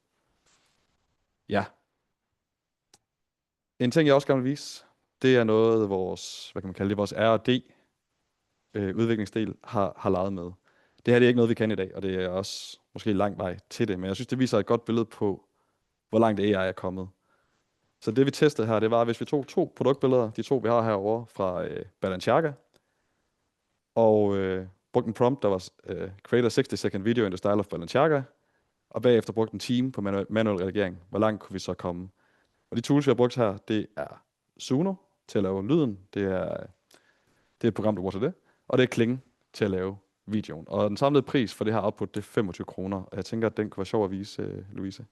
Ja. En ting, jeg også gerne vil vise, det er noget, vores, hvad kan man kalde det, vores R&D udviklingsdel har leget med. Det her det er ikke noget, vi kan i dag, og det er også måske lang vej til det, men jeg synes, det viser et godt billede på, hvor langt AI er kommet. Så det vi testede her, det var, hvis vi tog 2 produktbilleder, de 2 vi har herovre fra Balenciaga, og brugte en prompt, der var create a 60-second video in the style of Balenciaga, og bagefter brugte en time på manuel redigering. Hvor langt kunne vi så komme? Og de tools, vi har brugt her, det er Suno til at lave lyden, det er et program, du bruger til det, og det er Kling til at lave videoen. Og den samlede pris for det her output, det er 25 kroner, og jeg tænker, at den kunne være sjov at vise, Louise.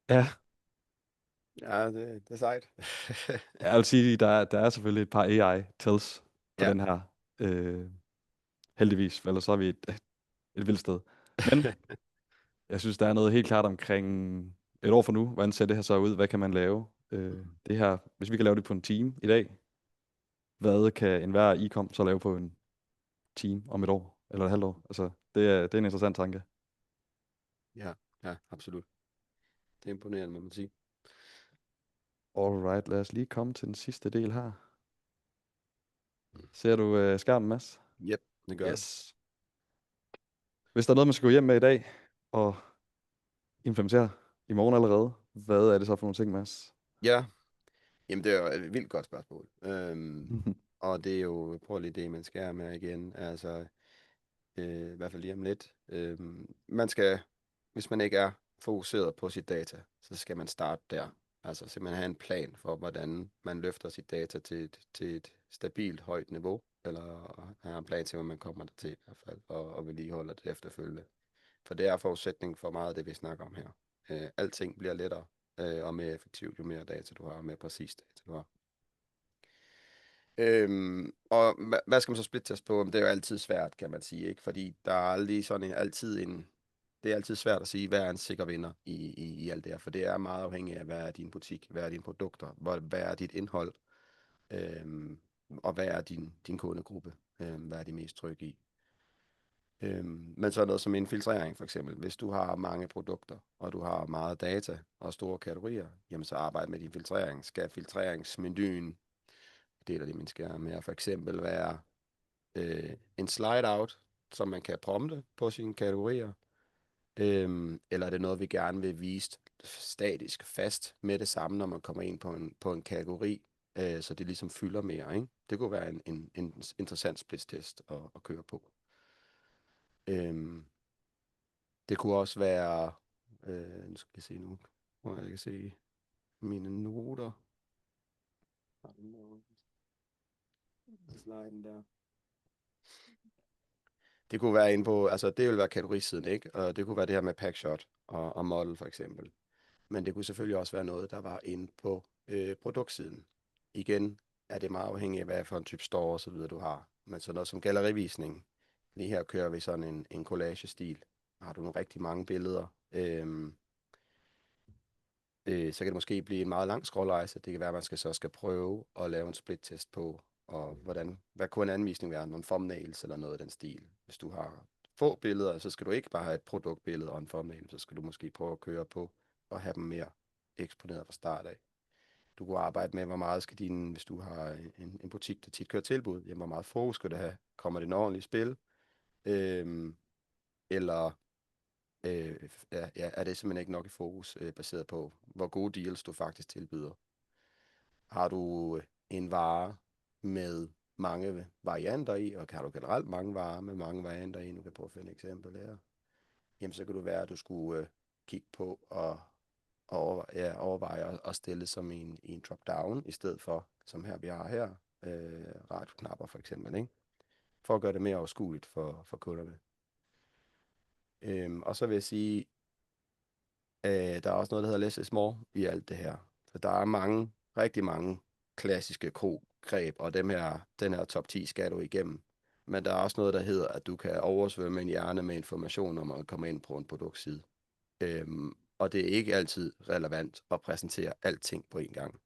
Ja, Ja, det er sejt. jeg vil sige, der er selvfølgelig et par AI-tells på Ja. den her. Heldigvis, for ellers så er vi et vildt sted. Men jeg synes, der er noget helt klart omkring et år fra nu. Hvordan ser det her så ud? Hvad kan man lave? Det her, hvis vi kan lave det på en time i dag, hvad kan enhver e-com så lave på en time om et år eller et halvt år? Altså, det er en interessant tanke. Ja, absolut. Det er imponerende, må man sige. Alright, lad os lige komme til den sidste del her. Ser du skærmen, Mads? Yep, det gør jeg. Yes. Hvis der er noget, man skal gå hjem med i dag og implementere i morgen allerede, hvad er det så for nogle ting, Mads? Ja, jamen det er jo et vildt godt spørgsmål. Og det er jo, prøv lige det, man skal med igen. Altså, i hvert fald lige om lidt. Man skal, hvis man ikke er fokuseret på sit data, så skal man starte der. Altså simpelthen have en plan for, hvordan man løfter sit data til et stabilt højt niveau, eller have en plan til, hvordan man kommer der til i hvert fald, og vedligeholder det efterfølgende. For det er forudsætning for meget af det, vi snakker om her. Alting bliver lettere og mere effektivt, jo mere data du har, og mere præcis data du har. Og hvad skal man så splitteste på? Det er jo altid svært, kan man sige, ikke? Fordi der er aldrig sådan det er altid svært at sige, hvad er en sikker vinder i alt det her, for det er meget afhængigt af, hvad er din butik, hvad er dine produkter, hvad er dit indhold, og hvad er din kundegruppe, hvad er de mest trygge i. Men så er noget som infiltrering for eksempel. Hvis du har mange produkter, og du har meget data og store kategorier, jamen så arbejde med din filtrering. Skal filtreringsmenuen, deler det i min skærm her, for eksempel være en slide-out, som man kan prompte på sine kategorier, eller er det noget, vi gerne vil vise statisk fast med det samme, når man kommer ind på en kategori, så det ligesom fylder mere, ikke? Det kunne være en interessant splitstest at køre på. Det kunne også være, nu skal jeg se nu, hvor jeg kan se mine noter. Sliden der. Det kunne være inde på, altså det vil være kategorisiden, ikke? Og det kunne være det her med packshot og model for eksempel. Men det kunne selvfølgelig også være noget, der var inde på produktsiden. Igen er det meget afhængigt af, hvad for en type store og så videre du har. Men så noget som gallerivisning. Lige her kører vi sådan en collage-stil. Har du nogle rigtig mange billeder, så kan det måske blive en meget lang scrollrejse. Det kan være, at man skal prøve at lave en split-test på, og hvad kunne en anvisning være? Nogle thumbnails eller noget af den stil. Hvis du har få billeder, så skal du ikke bare have et produktbillede og en thumbnail, så skal du måske prøve at køre på og have dem mere eksponeret fra start af. Du kunne arbejde med, hvor meget skal hvis du har en butik, der tit kører tilbud, jamen, hvor meget fokus skal det have? Kommer det en ordentlig spil? Eller er det simpelthen ikke nok i fokus, baseret på, hvor gode deals du faktisk tilbyder? Har du en vare med mange varianter i, og har du generelt mange varer med mange varianter i, nu kan jeg prøve at finde et eksempel her, jamen så kan du være, at du skulle kigge på og overveje at stille som i en drop-down, i stedet for, som her vi har her, radioknapper for eksempel, ikke? For at gøre det mere overskueligt for kunderne. Og så vil jeg sige, der er også noget, der hedder less is more i alt det her. Så der er rigtig mange klassiske greb, og den her top 10 skal du igennem. Men der er også noget, der hedder, at du kan oversvømme en hjerne med information, når man kommer ind på en produktside. Og det er ikke altid relevant at præsentere alting på en gang.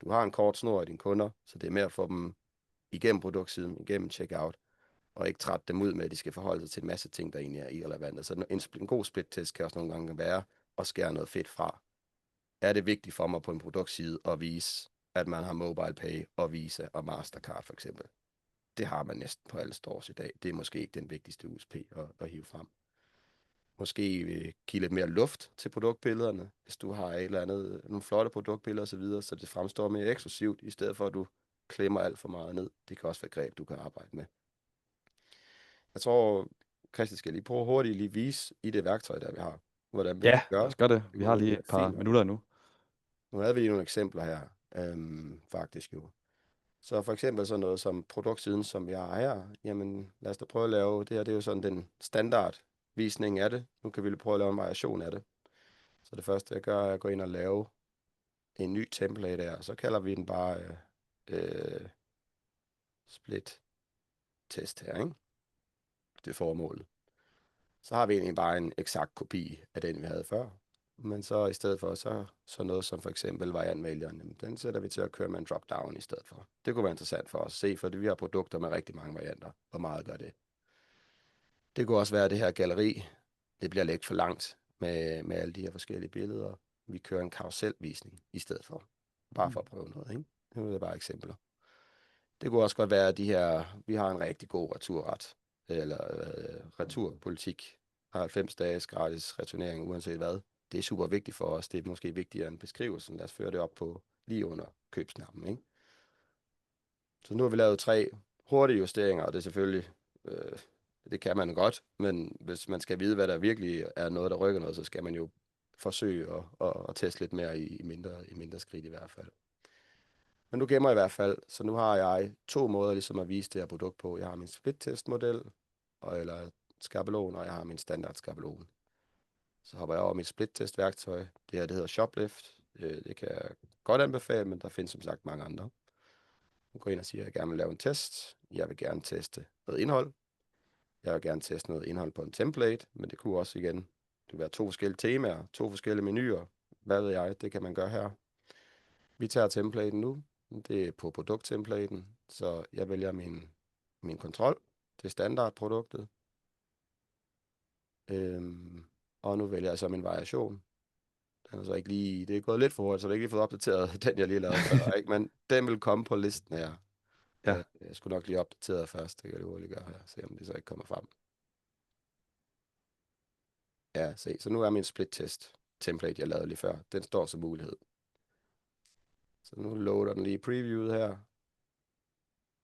Du har en kort snor af dine kunder, så det er mere at få dem igennem produktsiden, igennem checkout, og ikke trætte dem ud med, at de skal forholde sig til en masse ting, der egentlig er irrelevante. Så en god split-test kan også nogle gange være at skære noget fedt fra. Er det vigtigt for mig på en produktside at vise, at man har mobile pay og Visa og Mastercard for eksempel? Det har man næsten på alle stores i dag. Det er måske ikke den vigtigste USP at hive frem. Måske give lidt mere luft til produktbillederne, hvis du har et eller andet, nogle flotte produktbilleder osv., så det fremstår mere eksklusivt, i stedet for at du klemmer alt for meget ned. Det kan også være greb, du kan arbejde med. Jeg tror, Christian skal lige prøve hurtigt lige vise i det værktøj, der vi har, hvordan vi Ja, gør. lad os gøre det. Det Vi går har lige et par fint. minutter endnu. Nu havde vi lige nogle eksempler her, faktisk jo. Så for eksempel sådan noget som produktsiden, som vi har her, jamen lad os da prøve at lave, det her det er jo sådan den standard visning af det. Nu kan vi lige prøve at lave en variation af det. Så det første jeg gør, er at gå ind og lave en ny template her, og så kalder vi den bare split test her, ikke? Det er formålet. Så har vi egentlig bare en eksakt kopi af den, vi havde før. Men så i stedet for, så noget som for eksempel variantvælgeren, den sætter vi til at køre med en drop-down i stedet for. Det kunne være interessant for os at se, for vi har produkter med rigtig mange varianter. Hvor meget gør det? Det kunne også være det her galleri. Det bliver lidt for langt med alle de her forskellige billeder. Vi kører en karuselvisning i stedet for. Bare for at prøve noget, ikke? Det er bare eksempler. Det kunne også godt være, at vi har en rigtig god returret, eller returpolitik. Har 90 dages gratis returnering, uanset hvad. Det er super vigtigt for os. Det er måske vigtigere end beskrivelsen. Lad os føre det op på lige under købsknappen, ikke? Så nu har vi lavet 3 hurtige justeringer, og det er selvfølgelig, det kan man godt, men hvis man skal vide, hvad der virkelig er noget, der rykker noget, så skal man jo forsøge at teste lidt mere i mindre skridt i hvert fald. Men nu gemmer jeg i hvert fald, så nu har jeg 2 måder ligesom at vise det her produkt på. Jeg har min split-test-model, eller skabelon, og jeg har min standard-skabelon. Så hopper jeg over mit split-test-værktøj. Det her, det hedder Shoplift. Det kan jeg godt anbefale, men der findes som sagt mange andre. Jeg går ind og siger, at jeg gerne vil lave en test. Jeg vil gerne teste noget indhold. Jeg vil gerne teste noget indhold på en template, men det kunne også igen, det kunne være 2 forskellige temaer, 2 forskellige menuer. Hvad ved jeg, det kan man gøre her. Vi tager templaten nu. Det er på produkttemplaten, så jeg vælger min kontrol. Det er standardproduktet. Og nu vælger jeg så min variation. Den er så ikke lige, det er gået lidt for hurtigt, så det er ikke lige fået opdateret, den jeg lige lavede før, ikke? Men den vil komme på listen her. Ja. Jeg skulle nok lige opdatere først, det kan jeg lige hurtigt gøre her, se om det så ikke kommer frem. Ja, se, så nu er min split test template, jeg lavede lige før, den står som mulighed. Så nu loader den lige previewet her.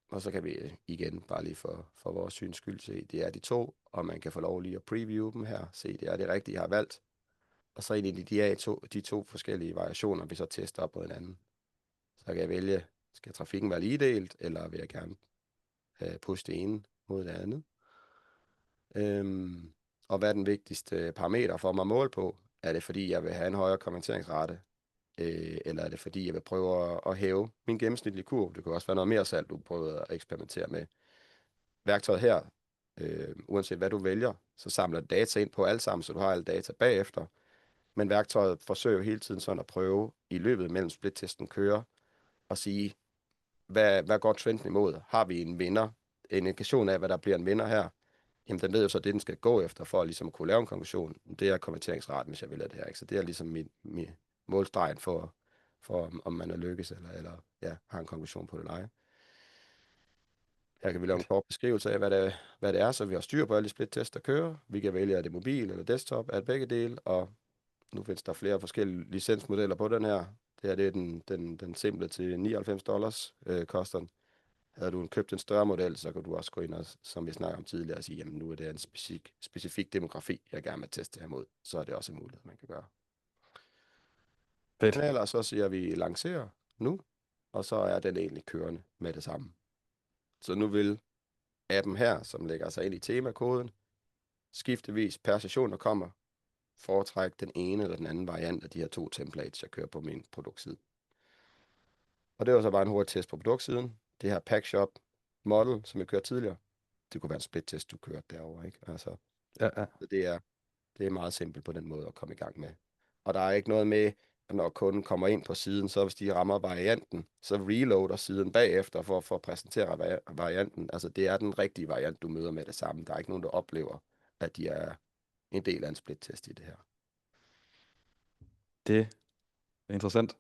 Og så kan vi igen, bare lige for vores syns skyld, se, det er de 2, og man kan få lov lige at preview dem her. Se, det er det rigtige, jeg har valgt. Og så egentlig de to forskellige variationer, vi så tester op mod hinanden. Så kan jeg vælge, skal trafikken være lige delt, eller vil jeg gerne pushe det ene mod det andet. Og hvad er den vigtigste parameter for mig at måle på? Er det fordi, jeg vil have en højere konverteringsrate? Eller er det fordi, jeg vil prøve at hæve min gennemsnitlige kurve? Det kan også være noget mere salg, du prøver at eksperimentere med. Værktøjet her, uanset hvad du vælger, så samler det data ind på alt sammen, så du har alle data bagefter. Men værktøjet forsøger hele tiden sådan at prøve i løbet mellem splittesten køre og sige, hvad går trenden imod? Har vi en vinder? En indikation af, hvad der bliver en vinder her? Jamen, den ved jo så, det den skal gå efter, for at ligesom kunne lave en konklusion. Det er konverteringsraten, hvis jeg vil det her. Ikke? Så det er ligesom min målstregen for om man er lykkes, eller har en konklusion på det eller ej. Her kan vi lave en kort beskrivelse af, hvad det er, så vi har styr på alle de split-tests, der kører. Vi kan vælge, er det mobil eller desktop, er det begge dele, og nu findes der flere forskellige licensmodeller på den her. Det her det er den simple til $99, koster den. havde du købt en større model, så kan du også gå ind og, som vi snakkede om tidligere, og sige, jamen nu er det en specifik demografi, jeg gerne vil teste her mod. Så er det også en mulighed, man kan gøre. Fedt. Men ellers så siger vi lancerer nu, og så er den egentlig kørende med det samme. Så nu vil appen her, som lægger sig ind i temakoden, skiftevis per session, der kommer, foretrække den ene eller den anden variant af de her 2 templates, jeg kører på min produktside. Og det var så bare en hurtig test på produktsiden. Det her Packshop model, som jeg kørte tidligere, det kunne være en split-test, du kørte derovre, ikke? Altså, Ja. så det er meget simpelt på den måde at komme i gang med. Og der er ikke noget med, at når kunden kommer ind på siden, så hvis de rammer varianten, så reloader siden bagefter for at præsentere varianten. Altså det er den rigtige variant, du møder med det samme. Der er ikke nogen, der oplever, at de er en del af en split-test i det her. Det er interessant.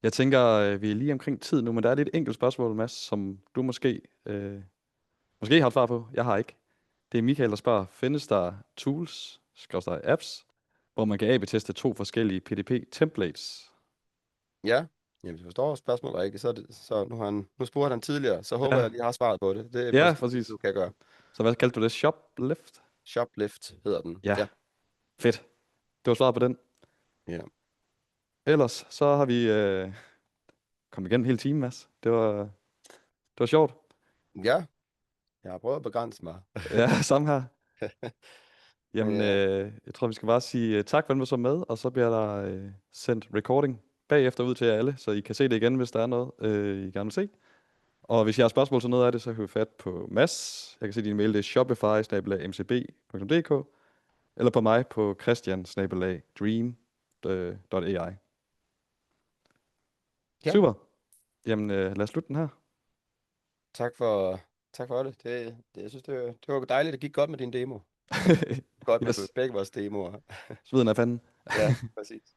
Jeg tænker, vi er lige omkring tid nu, men der er lidt enkelt spørgsmål, Mads, som du måske har et svar på. Jeg har ikke. Det er Michael, der spørger, findes der tools, apps, hvor man kan AB-teste 2 forskellige PDP-templates? Ja, jamen hvis jeg forstår spørgsmålet rigtigt, så nu spurgte han tidligere, så håber jeg, at jeg lige har svaret på det. Det er Ja, præcis, præcis. du kan gøre. Så hvad kaldte du det? Shoplift? Shoplift hedder den. Ja. Ja. Fedt. Det var svaret på den. Ja. Ellers så har vi kommet igennem hele timen, Mads. Det var sjovt. Ja, jeg har prøvet at begrænse mig. Ja, samme her. Jamen, Ja. jeg tror, vi skal bare sige tak for, at du så med, og så bliver der sendt recording bagefter ud til jer alle, så I kan se det igen, hvis der er noget, I gerne vil se. Og hvis I har spørgsmål til noget af det, så kan vi fat på Mads. Jeg kan se, din mail det er shopify@mcb.dk, eller på mig på christian@dream.ai. Ja. Super. Jamen, lad os slutte den her. Tak for det. Jeg synes, det var dejligt. Det gik godt med din demo. Godt med Yes. begge vores demoer. Sveden af fanden. Ja, præcis.